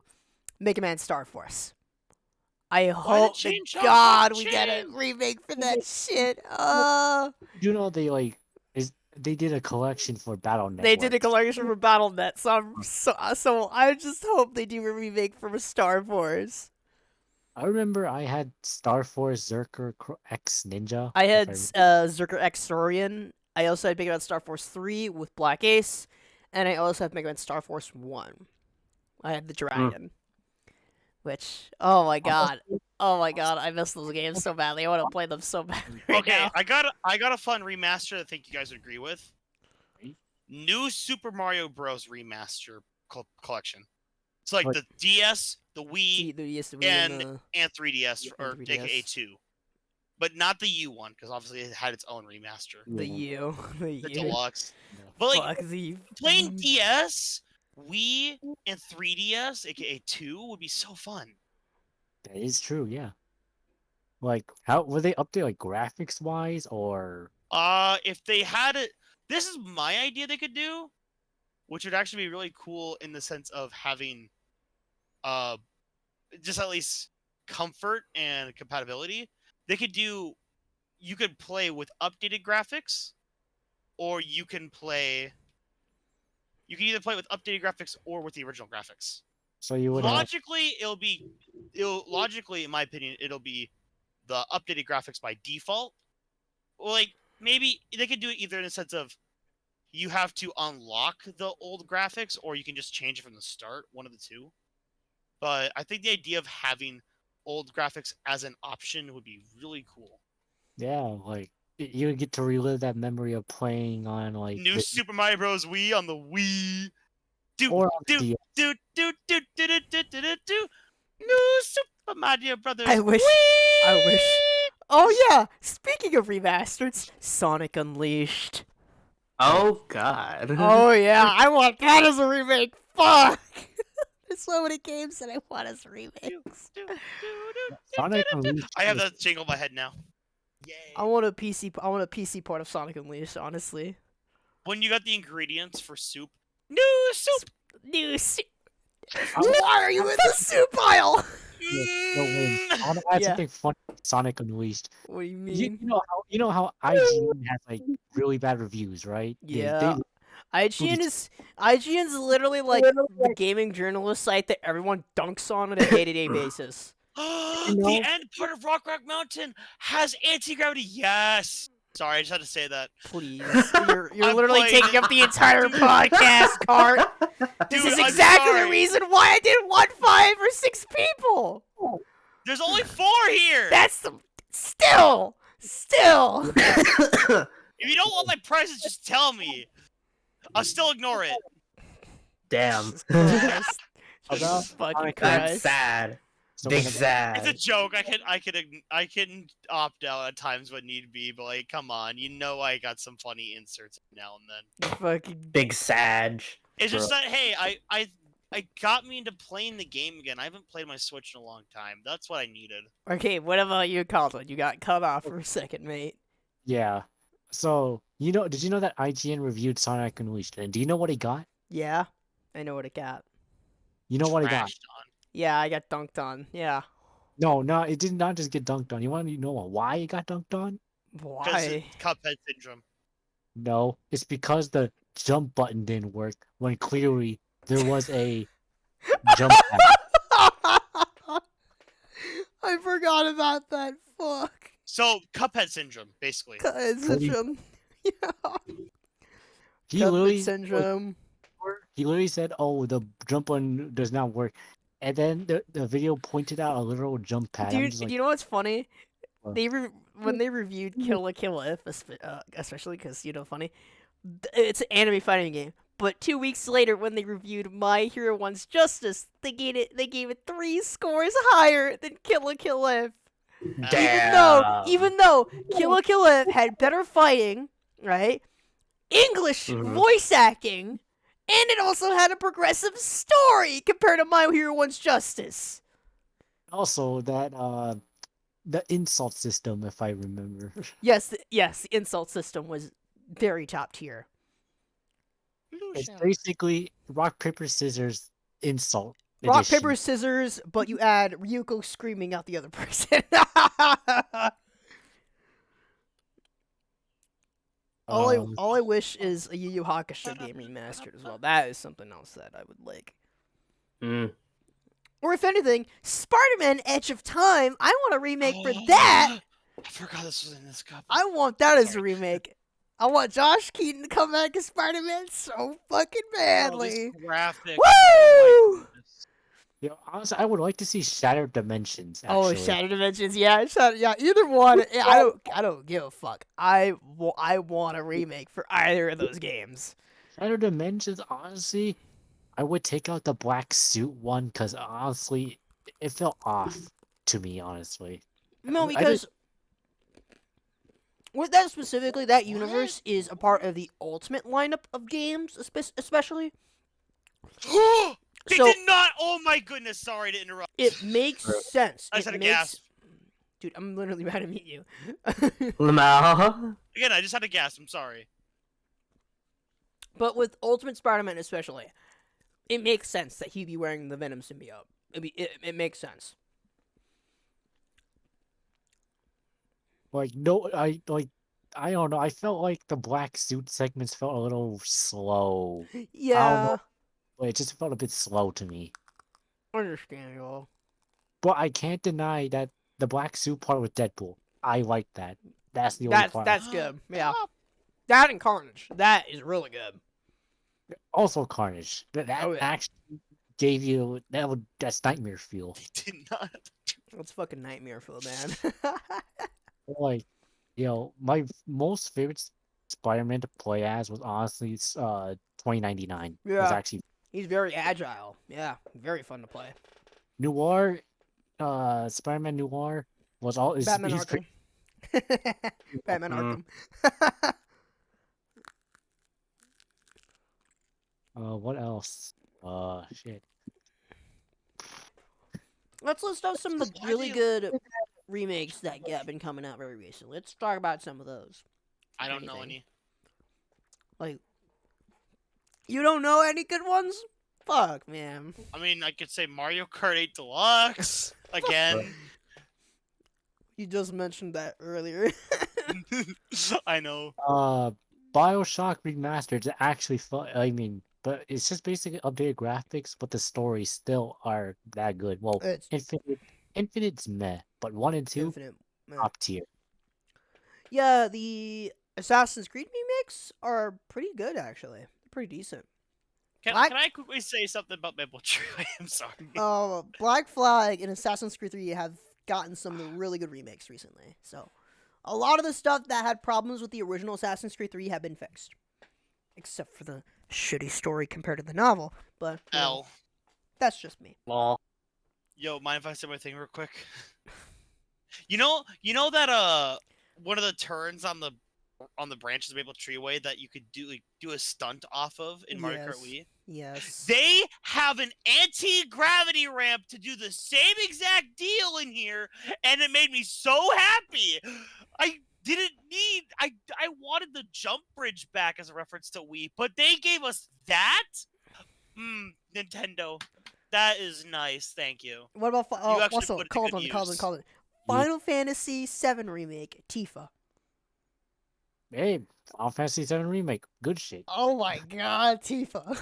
Mega Man Star Force. I hope to God we get a remake for that shit. You know they did a collection for Battle Network. They did a collection for BattleNet, so I just hope they do a remake for Star Force. I remember I had Star Force Zerker X Ninja. I had Zerker X Saurian. I also had Mega Man Star Force 3 with Black Ace, and I also have Mega Man Star Force 1. I had the dragon. Which, oh my god, I miss those games so badly. I want to play them so badly right now. I got a fun remaster that I think you guys would agree with. New Super Mario Bros. Remaster collection. It's like the DS, the Wii, and 3DS, or 3DS. aka 2. But not the U one, because obviously it had its own remaster. The U. The deluxe. But like, playing DS, Wii, and 3DS, aka 2, would be so fun. That is true, yeah. Like, how would they update, like, graphics wise, or? If they had it, this is my idea they could do, which would actually be really cool in the sense of having, just at least comfort and compatibility. They could do, you could play with updated graphics, or you can either play with updated graphics or with the original graphics. So you would logically, in my opinion, it'll be the updated graphics by default. Or like maybe they could do it either in the sense of you have to unlock the old graphics, or you can just change it from the start. One of the two. But I think the idea of having old graphics as an option would be really cool. Yeah, like you would get to relive that memory of playing on like New Super Mario Bros. Wii on the Wii. Or on do DS. do do do do do do do do do. New Super Mario Brothers. I wish Oh yeah, speaking of remasters, Sonic Unleashed. Oh God. Oh yeah, I want that as a remake. Fuck. There's so many games that I want as remakes. Sonic Unleashed. I have that jingle in my head now. Yay! I want a PC part of Sonic Unleashed. Honestly. When you got the ingredients for soup, new soup. New soup. Why are you in the soup pile? No, wait, I want to add Yeah. something funny. With Sonic Unleashed. What do you You, mean? you know how IGN has like really bad reviews, right? Yeah. IGN's literally like the gaming journalist site that everyone dunks on a day-to-day basis. The end part of Rock Mountain has anti-gravity. Yes. Sorry, I just had to say that. Please, you're I'm literally playing taking it. up the entire podcast, Cart. This Dude, is I'm exactly the sorry. reason why I didn't want 5 or 6 people. There's only 4 here. That's the still. If you don't want my prices, just tell me. I'll still ignore it. Damn. Jesus Christ. About Jesus fucking Sonic That's Christ. sad. So Big when It's a sad. joke. I can opt out at times when need be, but like, come on, you know I got some funny inserts now and then. You fucking Big sad. It's just that hey, I got me into playing the game again. I haven't played my Switch in a long time. That's what I needed. okay. What about you, Colton? You got cut off for a second, mate. Yeah. So did you know that IGN reviewed Sonic Unleashed? And do you know what he got? Yeah, I know what it got. You know what he got? Trashed on. Yeah, I got dunked on. Yeah. No, it did not just get dunked on. You want to know why it got dunked on? Because Why? Cuphead syndrome. No, it's because the jump button didn't work when clearly there was a jump pad. I forgot about that. Fuck. So Cuphead syndrome, basically. Cuphead syndrome. Yeah. He Cuphead literally syndrome. said, "Oh, the jump button does not work," and then the video pointed out a literal jump pad. I'm Dude, just like, you know what's funny? What? When they reviewed Kill la Kill If, especially because funny, it's an anime fighting game. But 2 weeks later, when they reviewed My Hero One's Justice, they gave it 3 scores higher than Kill la Kill If. Damn. Even though Kill la Kill If had better fighting, right? English Mhm. voice acting, and it also had a progressive story compared to My Hero One's Justice. also that the insult system, if I remember. Yes, the insult system was very top tier. It's basically rock paper scissors insult. Rock, edition. paper, scissors, but you add Ryuko screaming out the other person. all I wish is a Yu Yu Hakusho game remastered as well. That is something else that I would like. Mm. Or if anything, Spider-Man Edge of Time. I want a remake for that. I forgot this was in this cup. I want that as a remake. I want Josh Keaton to come back as Spider-Man so fucking badly. Graphic. Woo! Yeah, honestly, I would like to see Shattered Dimensions. Oh, Actually. Shattered Dimensions, yeah, either one. I don't give a fuck. I want a remake for either of those games. Shattered Dimensions, honestly, I would take out the black suit one because honestly, it felt off to me. Honestly, No, because with that specifically, that universe is a part of the Ultimate lineup of games, especially. They So- did not. Oh my goodness! Sorry to interrupt. It makes sense. I just It had a makes... gasp. Dude, I'm literally about to meet you. Lamau. Again, I just had a gasp. I'm sorry. But with Ultimate Spider-Man especially, it makes sense that he'd be wearing the Venom symbiote. It makes sense. I don't know. I felt like the black suit segments felt a little slow. Yeah, It just felt a bit slow to me. understandable. But I can't deny that the black suit part with Deadpool, I like that. That's the only part. That's good. Yeah, that and Carnage. That is really good. Also Carnage. That Oh, yeah. actually gave you that's nightmare feel. They did not. That's fucking nightmare for the man. Like, my most favorite Spider-Man to play as was honestly 2099. It was Yeah. actually He's very agile. Yeah, very fun to play. Noir. Spider-Man Noir was all. Batman he's Arkham. Batman Mm. Arkham. What else? Shit. Let's list out some of the Why do really you- good remakes that have been coming out very recently. Let's talk about some of those. I if don't know anything. any. Like, you don't know any good ones? Fuck, man. I mean, I could say Mario Kart 8 Deluxe again. You just mentioned that earlier. I know. BioShock Remastered is actually fun. I mean, but it's just basically updated graphics, but the stories still are that good. Well, It's Infinite's meh, but 1 and 2 infinite. Man. top tier. Yeah, the Assassin's Creed remakes are pretty good, actually. They're pretty decent. Can I quickly say something about Maple Tree? I'm sorry. Black Flag and Assassin's Creed 3 have gotten some of the really good remakes recently. So, a lot of the stuff that had problems with the original Assassin's Creed 3 have been fixed. Except for the shitty story compared to the novel. But, you know, L. that's just me. Lol. Yo, mind if I say my thing real quick? You know that one of the turns on the branches of Maple Treeway that you could do a stunt off of in Mario Kart Yes. Wii? Yes. They have an anti-gravity ramp to do the same exact deal in here, and it made me so happy. I didn't need I wanted the jump bridge back as a reference to Wii, but they gave us that? Nintendo. That is nice, thank you. What about You actually also put it to called good on use. Final Fantasy VII remake Tifa. Hey, Final Fantasy 7 remake, good shit. Oh my god, Tifa.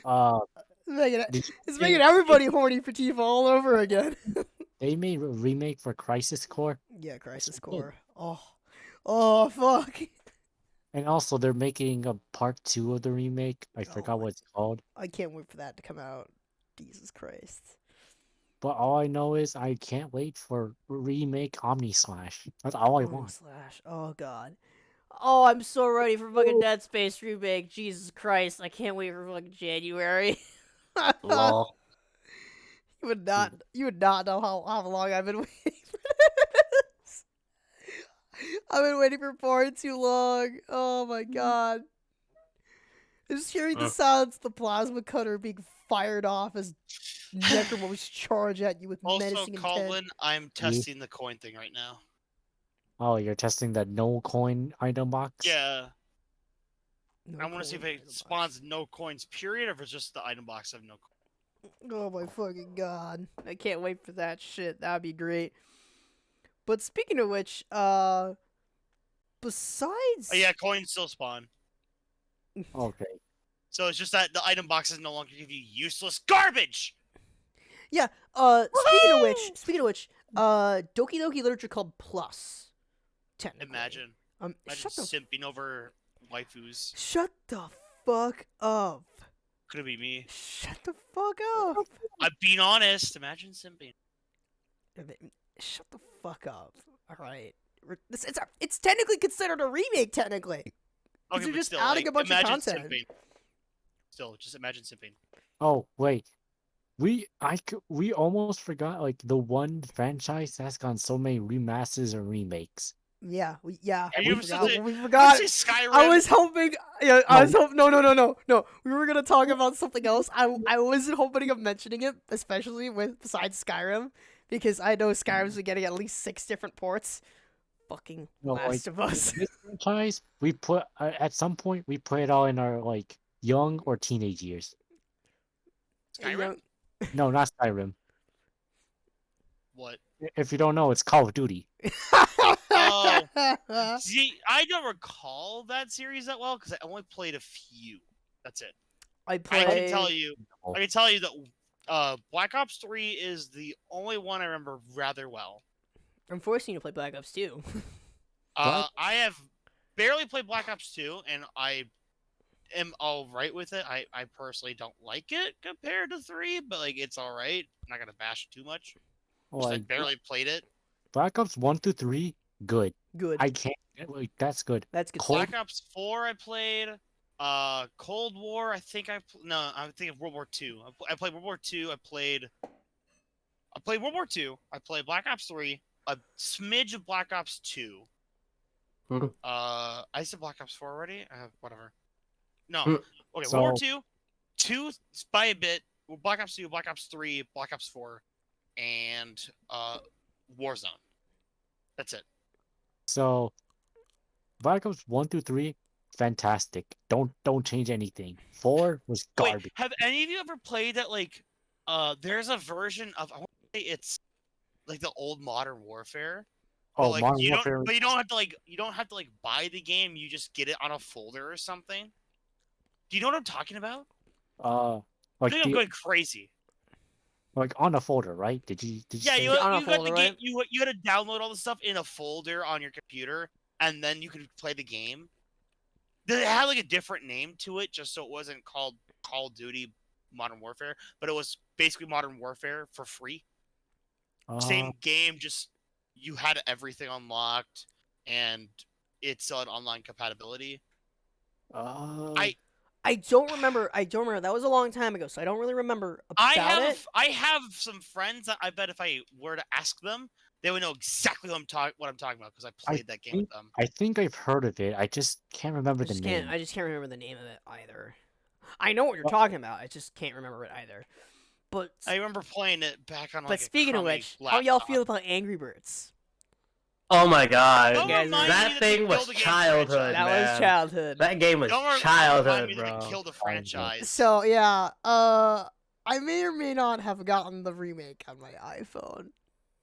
Uh, It's did making you- everybody horny for Tifa all over again. they made a remake for Crisis Core, Yeah, Crisis It's good. Core. Oh, fuck. and also they're making a part 2 of the remake. I forgot my- what it's called. I can't wait for that to come out. Jesus Christ. But all I know is I can't wait for remake Omni Slash. That's all I Omni want. Slash. Oh god. Oh, I'm so ready for fucking Dead Space remake. Jesus Christ. I can't wait for fucking January. Lol. You would not know how long I've been waiting for this. I've been waiting for far too long. Oh my god. Just hearing the sounds of the plasma cutter being fired off as necromorphs charge at you with Also, menacing intent. Colin, I'm testing the coin thing right now. Oh, you're testing that no coin item box? Yeah. No I want to see if coin it item box. spawns no coins, period, or if it's just the item box of no coins. Oh my fucking god. I can't wait for that shit. That'd be great. But speaking of which, besides Oh, yeah, coins still spawn. Okay. So it's just that the item boxes no longer give you useless garbage! speaking of which, Doki Doki Literature Club Plus. Technically. Imagine Shut the simping over waifus. fuck up. Could it be me? Shut the fuck up. I'm being honest. Imagine simping. Shut the fuck up. Alright. It's technically considered a remake, technically. Okay, You're but just still, adding like, a bunch of imagine content. Simping. Still, just imagine simping. Oh, wait. We almost forgot like the one franchise that's gotten so many remasters and remakes. Yeah, we Are you forgot. supposed to- We Did forgot. you say Skyrim? I was hoping. Yeah, I No. was hoping. No. We were gonna talk about something else. I wasn't hoping of mentioning it, especially besides Skyrim, because I know Skyrim's been getting at least 6 different ports. Fucking No, Last of Us. This franchise, we put at some point we put it all in our like young or teenage years. Skyrim? No, not Skyrim. What? If you don't know, it's Call of Duty. Oh. See, I don't recall that series that well because I only played a few. That's it. I I played. can tell you that Black Ops 3 is the only one I remember rather well. I'm forcing you to play Black Ops 2. What? I have barely played Black Ops 2, and I am all right with it. I personally don't like it compared to 3, but like it's all right. I'm not gonna bash it too much. Just I Like barely played it. Black Ops 1 through 3, good. Good. I can't like that's good. That's good. Cold- Black Ops 4 I played. Cold War I think I think of World War 2. I played World War 2. I played World War 2. I played Black Ops 3. a smidge of Black Ops 2. Hmm. I said Black Ops 4 already. Whatever. No. Hmm. Okay, So- World War 2, 2 by a bit. Black Ops 2, Black Ops 3, Black Ops 4, and Warzone. That's it. So Black Ops 1 through 3, fantastic. Don't change anything. 4 was Wait, garbage. have any of you ever played that? Like, there's a version of I want to say it's like the old Modern Warfare. But, Oh, like, Modern you Warfare. don't, but you don't have to like buy the game. You just get it on a folder or something. Do you know what I'm talking about? I Like think I'm going crazy. like on a folder, right? Did you Yeah, say you Is it on a got the folder, game. right? You had to download all the stuff in a folder on your computer, and then you could play the game. It had like a different name to it, just so it wasn't called Call of Duty Modern Warfare, but it was basically Modern Warfare for free. Same game, just you had everything unlocked, and it still had online compatibility. I don't remember. That was a long time ago, so I don't really remember about it. I have some friends that I bet if I were to ask them, they would know exactly what I'm talking about because I played that game with them. I think I've heard of it. I just can't remember the name. I just can't remember the name of it either. I know what you're talking about. I just can't remember it either. But I remember playing it back on. Like, speaking of crummy which, how y'all laptop. feel about Angry Birds? Oh my god. Don't guys remind me That that thing they was killed the game childhood, franchise. That man. was childhood. That game was Don't remind childhood, me that bro. they killed the franchise. So yeah, I may or may not have gotten the remake on my iPhone.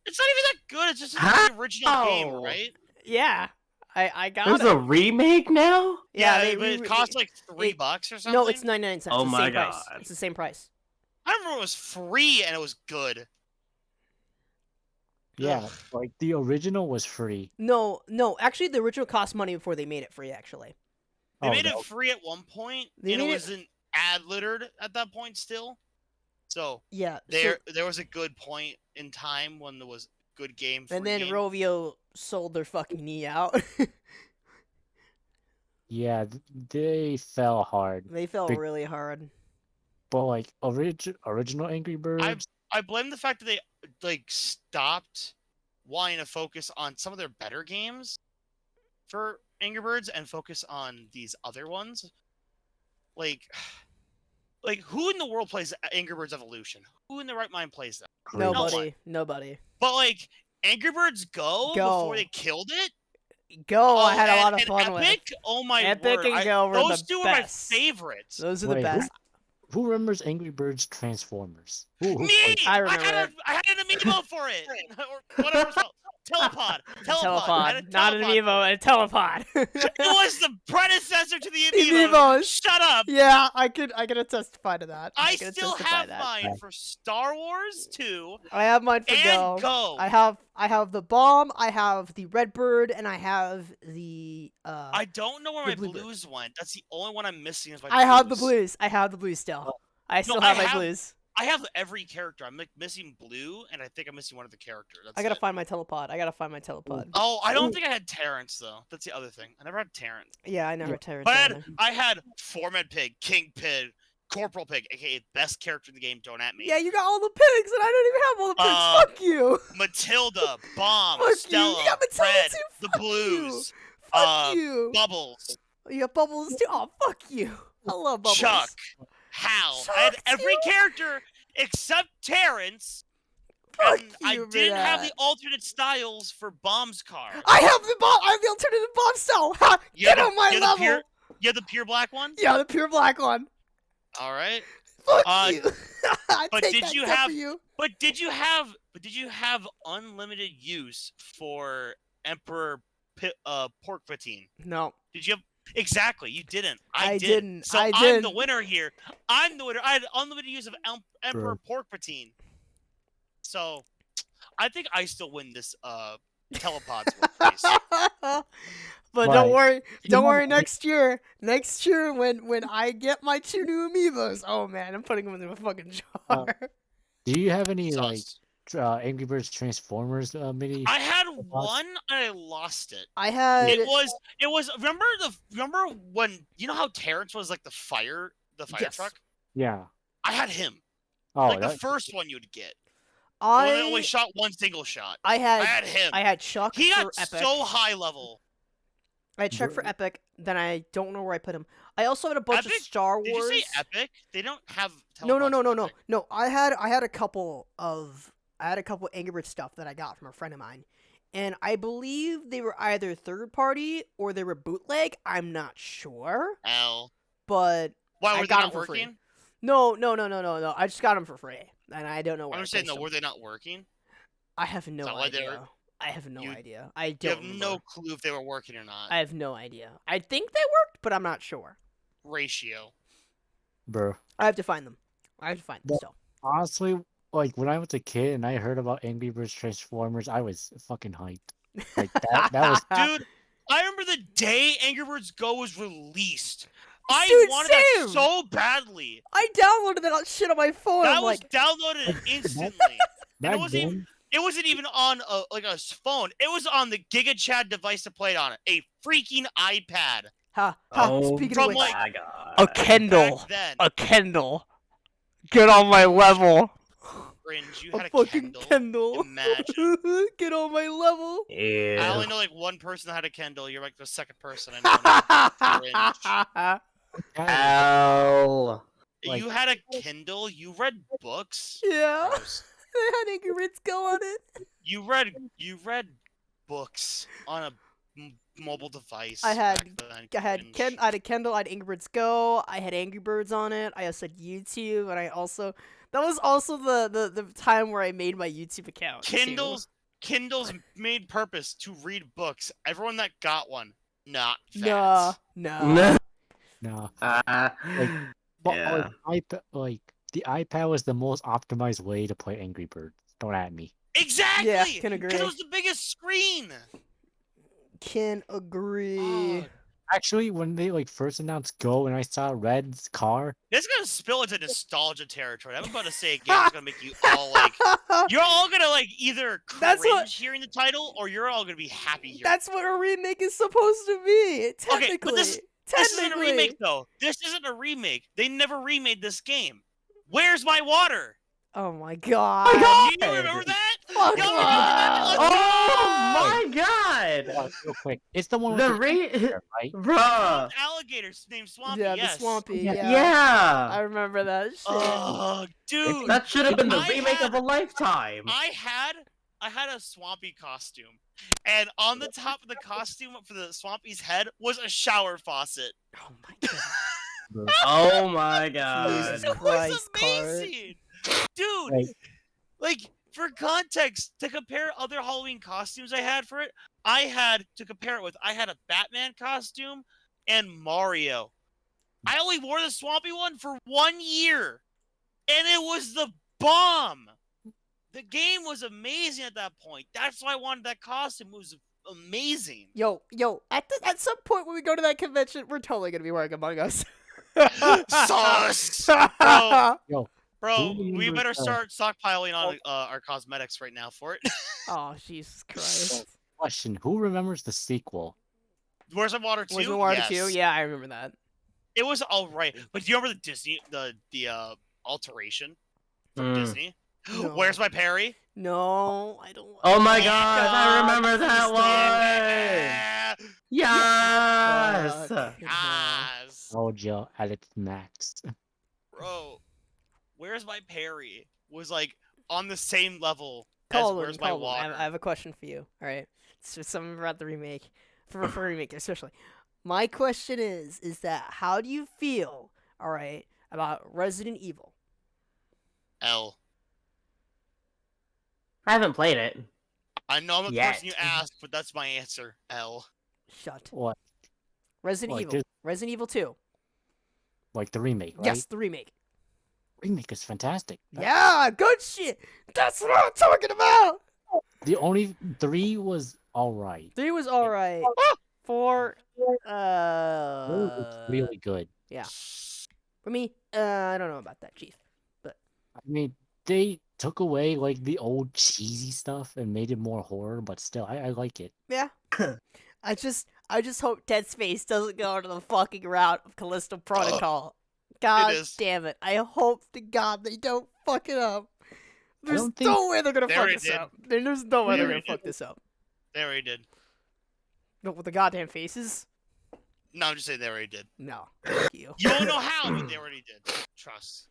It's not even that good. It's just the original game, How? right? Yeah, I got There's it. a remake now? Yeah, but it costs like $3 or something. No, it's 99 cents. Oh It's the my same price. God. It's the same price. I remember it was free and it was good. Yeah, Ugh. like the original was free. No, actually, the original cost money before they made it free. Actually, They made no. it free at one point, They and it made it- wasn't ad littered at that point still. So yeah. there was a good point in time when there was good game. And then game. Rovio sold their fucking knee out. Yeah, they fell hard. They fell Big- really hard. But like original Angry Birds, I blame the fact that they like stopped wanting to focus on some of their better games for Angry Birds and focus on these other ones. Like who in the world plays Angry Birds Evolution? Who in their right mind plays that? great. No one. Nobody. But like Angry Birds Go, Go. before they killed it. Go. I had a lot of and fun Epic, with. oh my Epic word! and Go were those the two best. are my favorites. Those are the Wait, best. Who remembers Angry Birds Transformers? Who Me! played- I remember I had an amiibo for it. Or whatever it's called. Telepod. I had a Telepod, not an telepod. amiibo, a telepod. It was the predecessor to the The amiibo. amiibos. Shut up. Yeah, I could testify to that. I could still testify have that. mine for Star Wars 2 I have mine for and Go. Go. I have the bomb. I have the Redbird, and I have the. I don't know where the my Bluebird. blues went. That's the only one I'm missing is my I have the blues. I have the blues still. I still I have my have- blues. I have every character. I'm like missing blue, and I think I'm missing one of the characters. That's I gotta it. find my telepod. I gotta find my telepod. Oh, I don't think I had Terrence though. That's the other thing. I never had Terrence. Yeah, I never tear it But down. I had Foreman Pig, King Pig, Corporal Pig, aka best character in the game. Don't at me. Yeah, you got all the pigs, and I don't even have all the pigs. Fuck you. Matilda, Bomb, Fuck you. Stella, Yeah, Matilda Red, too. the Fuck Blues, Fuck you. Bubbles, You got Bubbles too. Oh, fuck you. I love Bubbles. Chuck, Hal. I had Chuck, every too? character except Terrence. Fuck And I you for didn't have the that. alternate styles for Bomb's car. I have the bomb. I have the alternative bomb style. Ha! You Get have on my you have level. You have the pure black one? Yeah, the pure black one. All right. Fuck Uh, you. I but take did that you step have- for you. But did you have unlimited use for Emperor Pork Patine? No. Did you have exactly? You didn't. I I did. didn't. So I I'm the didn't. winner here. I'm the winner. I had unlimited use of Emperor True. Pork Patine. So I think I still win this telepods one, please. But Right. don't worry. You Don't know, worry. like- Next year, when I get my 2 new amiibos, oh man, I'm putting them in a fucking jar. Do you have any like Sus. Angry Birds Transformers mini? I had one and I lost it. I had. It was remember when you know how Terrence was like the fire Yes. truck? Yeah. I had him. Oh, Like the that, first one you'd get. The one that I only shot one single shot. I I had had him. I had Chuck He for got Epic. so high level. I had Chuck for Epic. Then I don't know where I put him. I also had a bunch of Epic? Star Wars. Did you say Epic? They don't have No, teleports for no. Epic. No, I had a couple of Angry Birds stuff that I got from a friend of mine. And I believe they were either third party or they were bootleg. I'm not sure. L. But Why I were they got not them for free. working? No. I just got them for free. And I don't know where I'm I just saying, placed no, them. were they not working? I have no that why they idea. were- I have no You- idea. I You don't have remember. no clue if they were working or not. I have no idea. I think they worked, but I'm not sure. Ratio. Bro. I have to find them. Well- still. Honestly, like when I was a kid and I heard about Angry Birds Transformers, I was fucking hyped. Like that was Dude, I remember the day Angry Birds Go was released. I Dude, wanted that same! so badly. I downloaded that shit on my phone. That I'm was like, downloaded instantly. back wasn't even- then. It wasn't even on a phone. It was on the GigaChad device to play it on. A freaking iPad. ha. Oh, Speaking from of which, like- my God. a Kindle. Back then, A Kindle. Get on my level. cringe. You A had a fucking Kindle. Kindle. Imagine. Get on my level. Ew. I only know like one person that had a Kindle. You're like the second person I know. now. Ow. Like- You had a Kindle. You read books. Yeah. Gross. They had Angry Birds Go on it. You read books on a mobile device. I had- back then. I had Cringe. I had a Kindle. I had Angry Birds Go. I had Angry Birds on it. I also had YouTube, and that was also the time where I made my YouTube account. too. Kindles made purpose to read books. Everyone that got one, not Nah, fat. nah. No. Uh, But yeah. the iPad was the most optimized way to play Angry Birds. Don't at me. Exactly. Yeah, can agree. Because it was the biggest screen. Can agree. Oh, Actually, when they like first announced Go and I saw Red's car, this is gonna spill into nostalgia territory. I'm about to say a game that's gonna make you all like. You're all gonna like either That's cringe what- hearing the title, or you're all gonna be happy hearing. That's what a remake is supposed to be. Technically. but this isn't a remake though. This isn't a remake. They never remade this game. Where's my water? Oh my god. You remember that? Fuck Y'all remember off. that? Let's Oh go! my God. real quick, it's the one with The the re, hair, right? bruh. Alligators named Swampy. Yeah, yes. the Swampy. Yeah. Yeah. I remember that shit. Oh, dude. That should have been the I remake had- of a lifetime. I had a Swampy costume, and on the top of the costume for the Swampy's head was a shower faucet. Oh my god. Oh my God. Jesus It Christ, was Cart. amazing, dude. Like, Like, for context, to compare other Halloween costumes I had for it, I had a Batman costume and Mario. I only wore the Swampy one for 1 year, and it was the bomb. The game was amazing at that point. That's why I wanted that costume. It was amazing. Yo, at some point when we go to that convention, we're totally gonna be wearing Among Us. Sus! Bro, Who we remembers, better start stockpiling on our cosmetics right now for it. Oh, Jesus Christ. question: who remembers the sequel? Where's my water 2? Was it Water Yes. 2? Yeah, I remember that. It was alright. But do you remember the Disney the alteration from Mm. Disney? No. Where's my Perry? No, I don't. Oh my Oh God, God, I remember that one. Yeah. Yes. Fuck. Yes. Mojo at its max. Bro, Where's My Perry was like on the same level as Call them, Where's My call them. Water. I have a question for you. All right, it's just something about the remake, for remake especially. My question is that how do you feel? All right, about Resident Evil? L. I haven't played it. I know I'm the Yet. person you asked, but that's my answer. L. Shut. What? Resident Like Evil. this- Resident Evil 2. Like the remake, right? Yes, the remake. Remake is fantastic. Yeah, good shit. That's what I'm talking about. The only 3 was alright. 3 was all right. 4, It's really good. for me, I don't know about that, Chief. I mean, they took away like the old cheesy stuff and made it more horror, but still, I like it. Yeah. I just hope Dead Space doesn't go into the fucking route of Callisto Protocol. God is. damn it. I hope to God they don't fuck it up. There's don't think- no way they're gonna They fuck already this did. up. There's no way They they're gonna already fuck did. this up. They already did. But with the goddamn faces? No, I'm just saying they already did. No. Thank you. You don't know how, but they already did. Trust.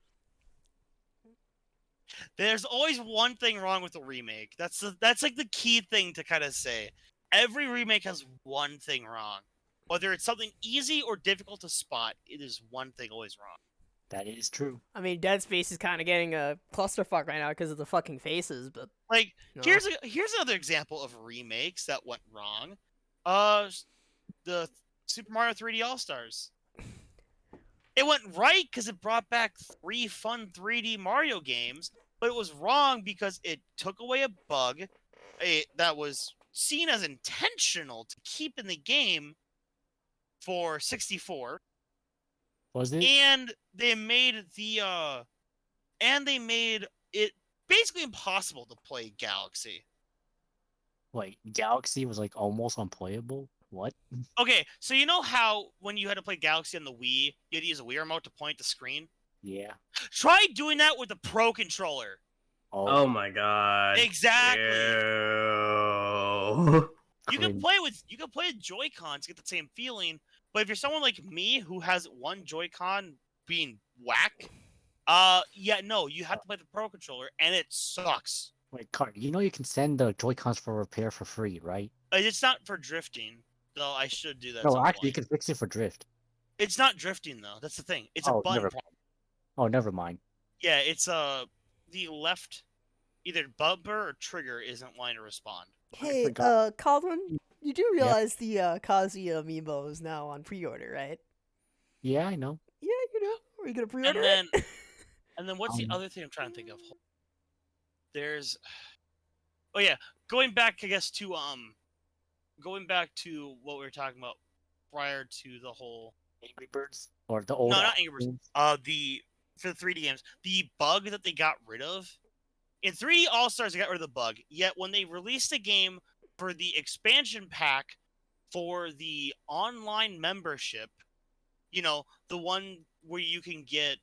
There's always one thing wrong with the remake. That's like the key thing to kind of say. Every remake has one thing wrong. Whether it's something easy or difficult to spot, it is one thing always wrong. That is true. I mean, Dead Space is kind of getting a clusterfuck right now because of the fucking faces, but Like, no. here's another example of remakes that went wrong. The Super Mario 3D All Stars. It went right because it brought back 3 fun 3D Mario games, but it was wrong because it took away a bug that was seen as intentional to keep in the game for 64, Was it? and they made it basically impossible to play Galaxy. Like Galaxy was like almost unplayable. What? Okay, so you know how when you had to play Galaxy on the Wii, you had to use a Wii remote to point the screen? Yeah. Try doing that with the Pro controller. Oh my god. Exactly. Ew. You can Cringe. play with Joy-Cons, get the same feeling, but if you're someone like me who has one Joy-Con being whack, yeah, no, you have to play the Pro controller, and it sucks. Wait, Cart, you know you can send the Joy-Cons for repair for free, right? It's not for drifting, though. I should do that. No, at some actually, you point. can fix it for drift. It's not drifting though. That's the thing. It's a Oh, button never problem. Oh, never mind. Yeah, it's the left either bumper or trigger isn't wanting to respond. hey, forgot. Caldwin, you do realize the Kazuya amiibo is now on pre-order, right? Yeah, I know. Yeah, you know. Are you gonna pre-order And it? And then what's the Um, other thing I'm trying to think of? There's, oh yeah, going back, I guess to what we were talking about prior to the whole. Angry Birds or the old. No, not Angry Birds. games? For the 3D games, the bug that they got rid of in 3D All Stars, they got rid of the bug. Yet when they released a game for the expansion pack for the online membership, you know, the one where you can get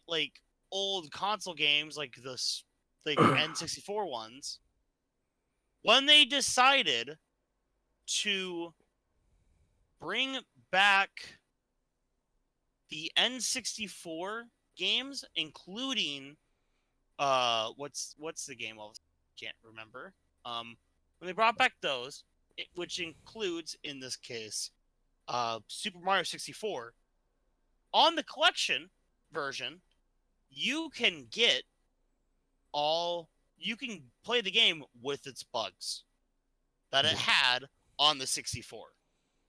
like old console games like like N64 ones. When they decided to bring back the N64 games, including what's the game? I can't remember. When they brought back those, which includes in this case Super Mario 64, on the collection version, you can play the game with its bugs that it had on the 64.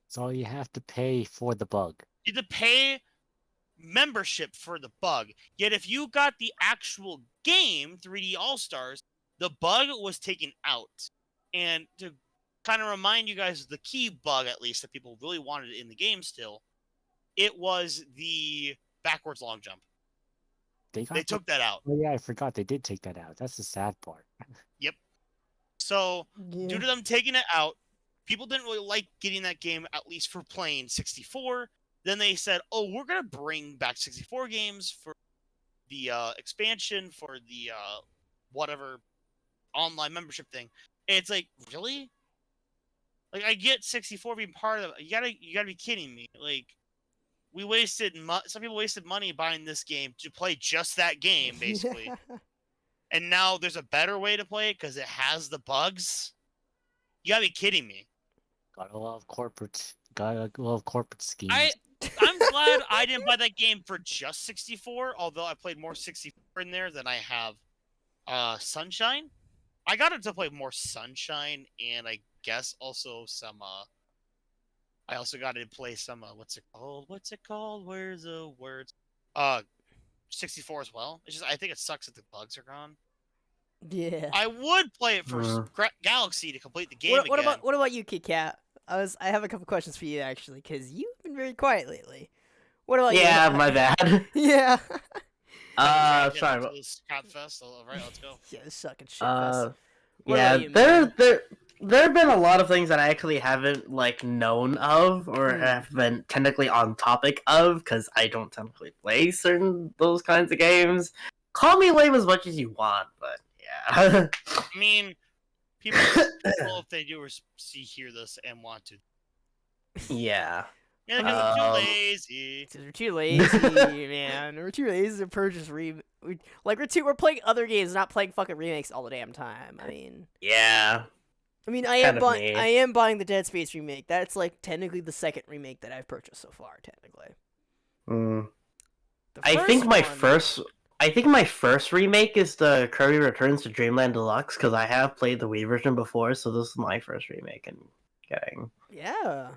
So you have to pay for the bug. You have to pay membership for the bug. Yet if you got the actual game, 3D All Stars, the bug was taken out. And to kind of remind you guys the key bug, at least, that people really wanted in the game still, it was the backwards long jump. They took that out. Oh yeah, I forgot they did take that out. That's the sad part. Yep. So, Yeah. due to them taking it out, people didn't really like getting that game, at least for playing 64. Then they said, oh, we're going to bring back 64 games for the expansion, for the whatever online membership thing. And it's like, really? Like, I get 64 being part of it. You gotta be kidding me. Like, some people wasted money buying this game to play just that game, basically. And now there's a better way to play it because it has the bugs? You gotta be kidding me. Gotta love corporate schemes. I'm glad I didn't buy that game for just 64, although I played more 64 in there than I have Sunshine. I got it to play more Sunshine, and I guess also some I also got to play some what's it called? Where's the words? 64 as well. It's just I think it sucks that the bugs are gone. Yeah. I would play it for Galaxy to complete the game What again. what about you, Kit Kat? I have a couple questions for you actually, because you've been very quiet lately. What about you? Yeah, my bad. Yeah. Get Sorry. into this crap fest. All right, let's go. Yeah, this fucking shit fest. What Yeah, about you, man? there have been a lot of things that I actually haven't like known of or Hmm. have been technically on topic of because I don't technically play certain those kinds of games. Call me lame as much as you want, but yeah. I mean, people if they do hear this and want to. Yeah. Yeah, because I'm too Um, lazy. Because we're too lazy, man. We're too lazy to purchase we're playing other games, not playing fucking remakes all the damn time. Yeah. I Kind of me. am buying the Dead Space remake. That's like technically the second remake that I've purchased so far, technically. Mm. The I first think my one- first remake is the Kirby Returns to Dreamland Deluxe because I have played the Wii version before, so this is my first remake I'm getting. Yeah.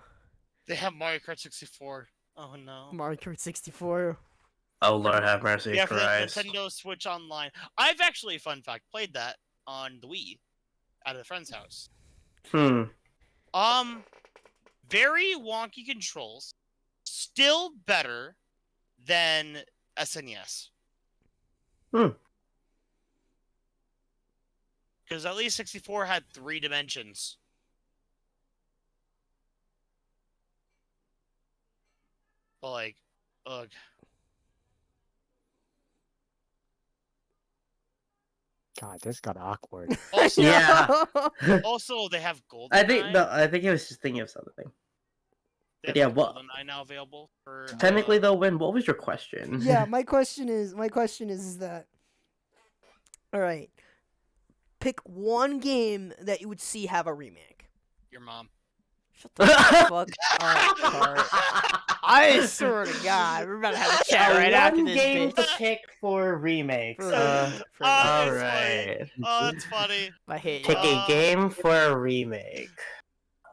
They have Mario Kart 64. Oh no. Mario Kart 64. Oh Lord have mercy, Yeah, for the Christ. Nintendo Switch Online. I've actually, fun fact, played that on the Wii at a friend's house. Very wonky controls. Still better than SNES. Because at least 64 had 3 dimensions. But like, ugh. God, this got awkward. Also, Yeah. also they have GoldenEye. I think I was just thinking of something. They But have yeah, what GoldenEye now available for. technically though, Win, what was your question? Yeah, my question is that. All right. Pick one game that you would see have a remake. Your mom. Shut the fuck up, Cart. I swear to God, we're about to have a chat right after one this, game bitch. to pick for remakes. For- all it's funny. right. Oh, that's funny. I hate Pick you. a game for a remake.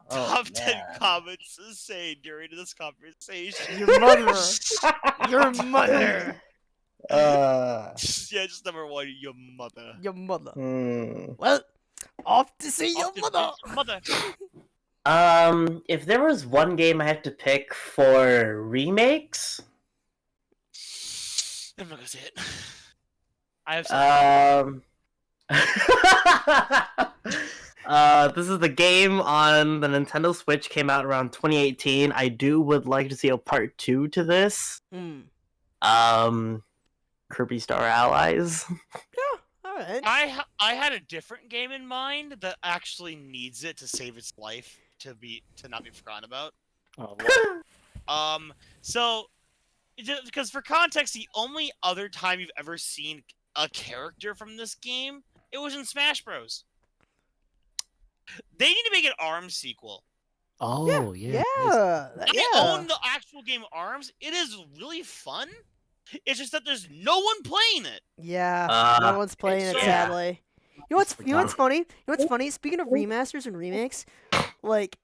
Top 10 man. comments to say during this conversation. Your mother. Your mother. Yeah, just number 1, your mother. Your mother. Hmm. Well, off to see your Off to mother. your mother. If there was one game I had to pick for remakes, I'm not gonna say it. I have this is the game on the Nintendo Switch, came out around 2018. I would like to see a part 2 to this. Kirby Star Allies. Yeah, alright. I had a different game in mind that actually needs it to save its life to not be forgotten about. Oh, So because for context, the only other time you've ever seen a character from this game, it was in Smash Bros. They need to make an ARMS sequel. oh yeah. Yeah. I own the actual game ARMS. It is really fun. It's just that there's no one playing it. Yeah. No one's playing it, yeah. sadly. You know what's funny? Speaking of remasters and remakes, like,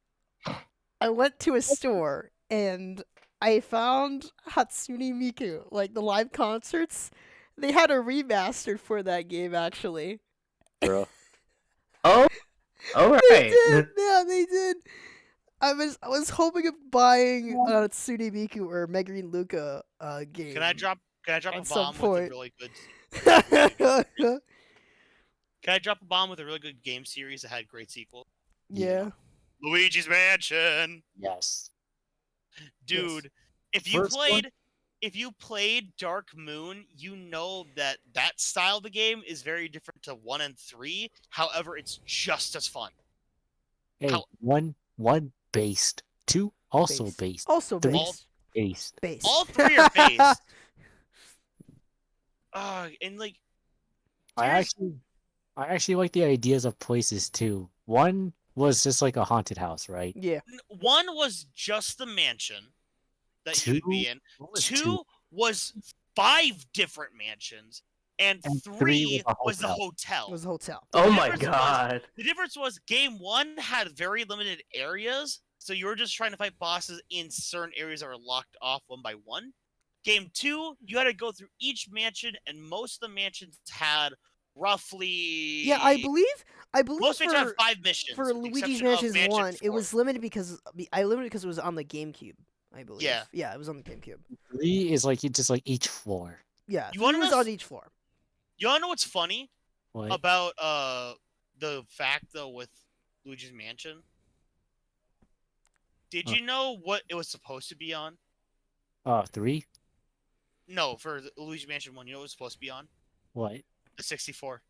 I went to a store and I found Hatsune Miku, like the live concerts. They had a remaster for that game, actually. Bro. Oh, all They right. did. Yeah, they did. I was hoping of buying Hatsune Miku or Megurine Luca game. Can I drop At a some bomb with point. a really good? Can I drop a bomb with a really good game series that had great sequels? Yeah. Luigi's Mansion. Yes. Dude, Yes. if you played Dark Moon, you know that style of the game is very different to 1 and 3. However, it's just as fun. Hey, How- one based, 2 also based, Also 3 based. based. Based. All 3 are based. And like, I actually like the ideas of places too. 1 was just like a haunted house, right? Yeah. 1 was just the mansion that you would be in. What was 2 was 5 different mansions, and And 3 3 was the hotel. It was a hotel. Oh The my difference was- god. The difference was game 1 had very limited areas, so you were just trying to fight bosses in certain areas that were locked off one by one. Game 2, you had to go through each mansion, and most of the mansions had roughly. Yeah, I believe Most mansions have for 5 missions. for with the Luigi's exception of Mansion Mansion 1, it 4. was limited because it was on the GameCube, I believe. Yeah. Yeah, it was on the GameCube. 3 is like just like each floor. Yeah, You 3 wanna was know on each floor. You wanna know what's funny What? about the fact though with Luigi's Mansion? Did you know what it was supposed to be on? 3? No, for the Luigi's Mansion 1, you know what it was supposed to be on? What? The 64.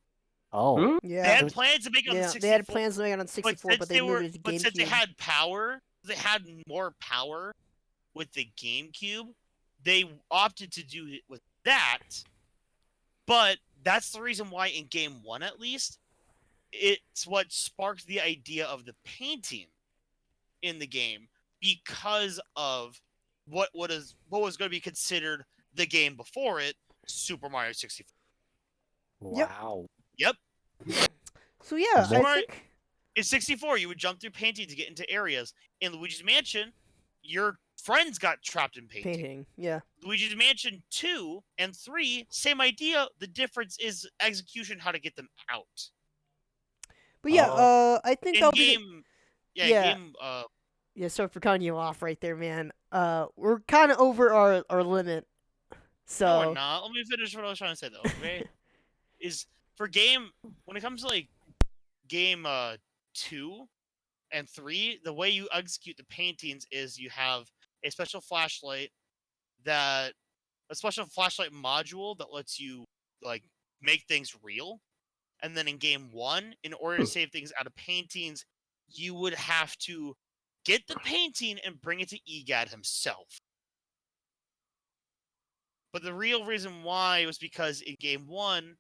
Oh. Hmm? They Yeah, had plans to make it on the yeah, 64. they had plans to make it on 64, but they moved it to But since they GameCube. had power, they had more power with the GameCube. They opted to do it with that. But that's the reason why in game 1, at least, it's what sparked the idea of the painting in the game because of what was going to be considered the game before it, Super Mario 64. Yep. Wow. Yep. So yeah, Super I Mario, think in 64, you would jump through painting to get into areas. In Luigi's Mansion, your friends got trapped in painting. painting. Yeah, Luigi's Mansion 2 and 3, same idea. The difference is execution, how to get them out. but yeah, Oh. I think In that'll be. game, Yeah. Yeah, sorry for cutting you off right there, man. We're kind of over our limit. So no, we're not. Let me finish what I was trying to say, though, okay? Is for game, when it comes to, like, game 2 and 3, the way you execute the paintings is you have a special flashlight module that lets you, like, make things real. And then in game 1, in order to save things out of paintings, you would have to get the painting and bring it to EGAD himself. But the real reason why was because in game 1,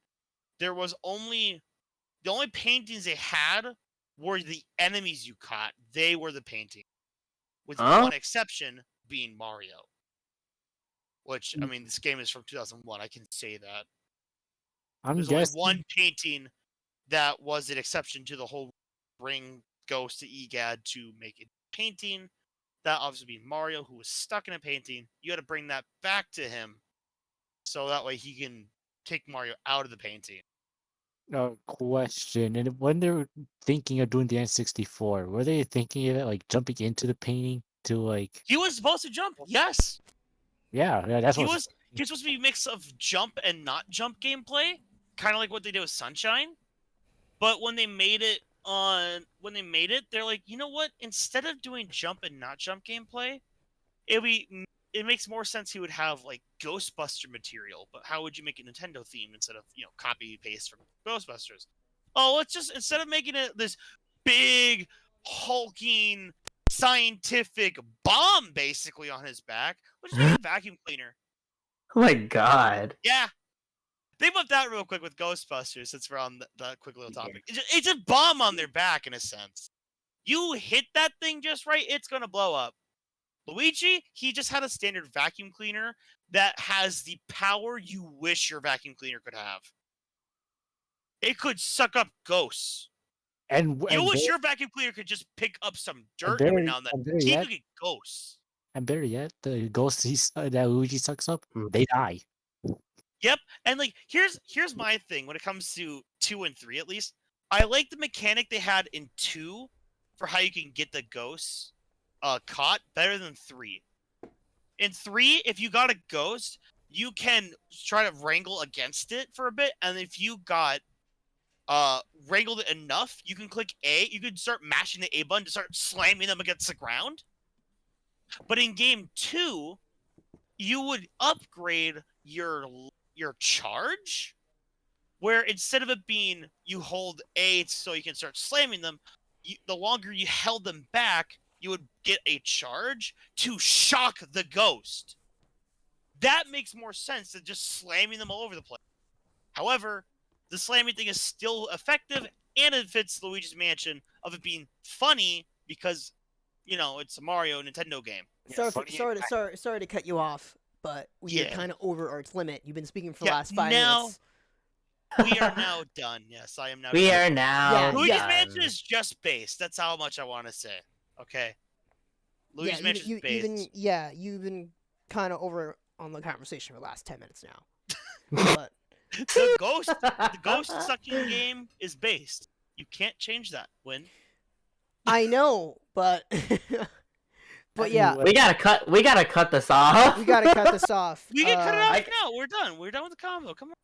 there was the only paintings they had were the enemies you caught. They were the painting, with one exception being Mario. Which, I mean, this game is from 2001. I can say that. There's only one painting that was an exception to the whole bring Ghost to EGAD to make a painting. That obviously being Mario, who was stuck in a painting. You got to bring that back to him, so that way he can take Mario out of the painting. Question. And when they were thinking of doing the N64, were they thinking of it like jumping into the painting to like? He was supposed to jump. Yes. Yeah, that's He what. was supposed to be a mix of jump and not jump gameplay, kind of like what they did with Sunshine. But when they made it, they're like, you know what? Instead of doing jump and not jump gameplay, it makes more sense he would have like Ghostbuster material. But how would you make it Nintendo themed instead of copy paste from Ghostbusters? Oh, let's just, instead of making it this big hulking scientific bomb basically on his back, let's just make a vacuum cleaner. Oh my god. Yeah. Think about that real quick with Ghostbusters, since we're on that quick little topic. It's a bomb on their back, in a sense. You hit that thing just right, it's going to blow up. Luigi, he just had a standard vacuum cleaner that has the power you wish your vacuum cleaner could have. It could suck up ghosts. You wish your vacuum cleaner could just pick up some dirt every now and then. He could get ghosts. And better yet, the ghosts that Luigi sucks up, they die. Yep, and like here's my thing when it comes to 2 and 3 at least. I like the mechanic they had in 2 for how you can get the ghosts caught better than 3. In 3, if you got a ghost, you can try to wrangle against it for a bit, and if you got wrangled it enough, you can click A. You can start mashing the A button to start slamming them against the ground. But in game 2, you would upgrade your charge, where instead of it being you hold A so you can start slamming them, the longer you held them back, you would get a charge to shock the ghost. That makes more sense than just slamming them all over the place. However, the slamming thing is still effective, and it fits Luigi's Mansion of it being funny because, it's a Mario Nintendo game. Sorry to cut you off, but we're kind of over our limit. You've been speaking for the last 5 minutes. We are now done. Yes, I am now. We are now. Luigi's Mansion is just based. That's how much I want to say. Okay. Luigi's Mansion is based. You've been kind of over on the conversation for the last 10 minutes now. But the ghost sucking game is based. You can't change that, Win. I know, but but yeah, we gotta cut this off. We gotta cut this off. We can cut it off now. We're done. We're done with the combo. Come on.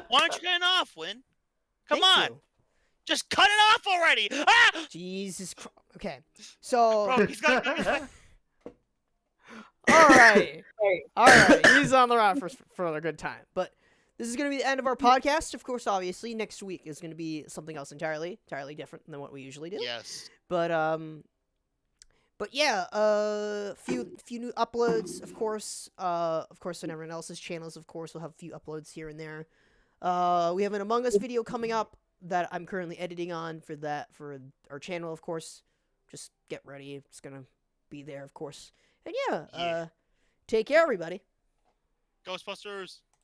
Why aren't you getting off, Win? Come on. You. Just cut it off already. Ah! Jesus Christ. Okay. So. Bro, he's got. All right. He's on the route for a good time. But this is going to be the end of our podcast. Of course, obviously, next week is going to be something else entirely different than what we usually do. Yes. But yeah, few new uploads, of course. Of course, on everyone else's channels, of course, we'll have a few uploads here and there. We have an Among Us video coming up that I'm currently editing on for our channel, of course. Just get ready. It's gonna be there, of course. And yeah, take care, everybody. Ghostbusters.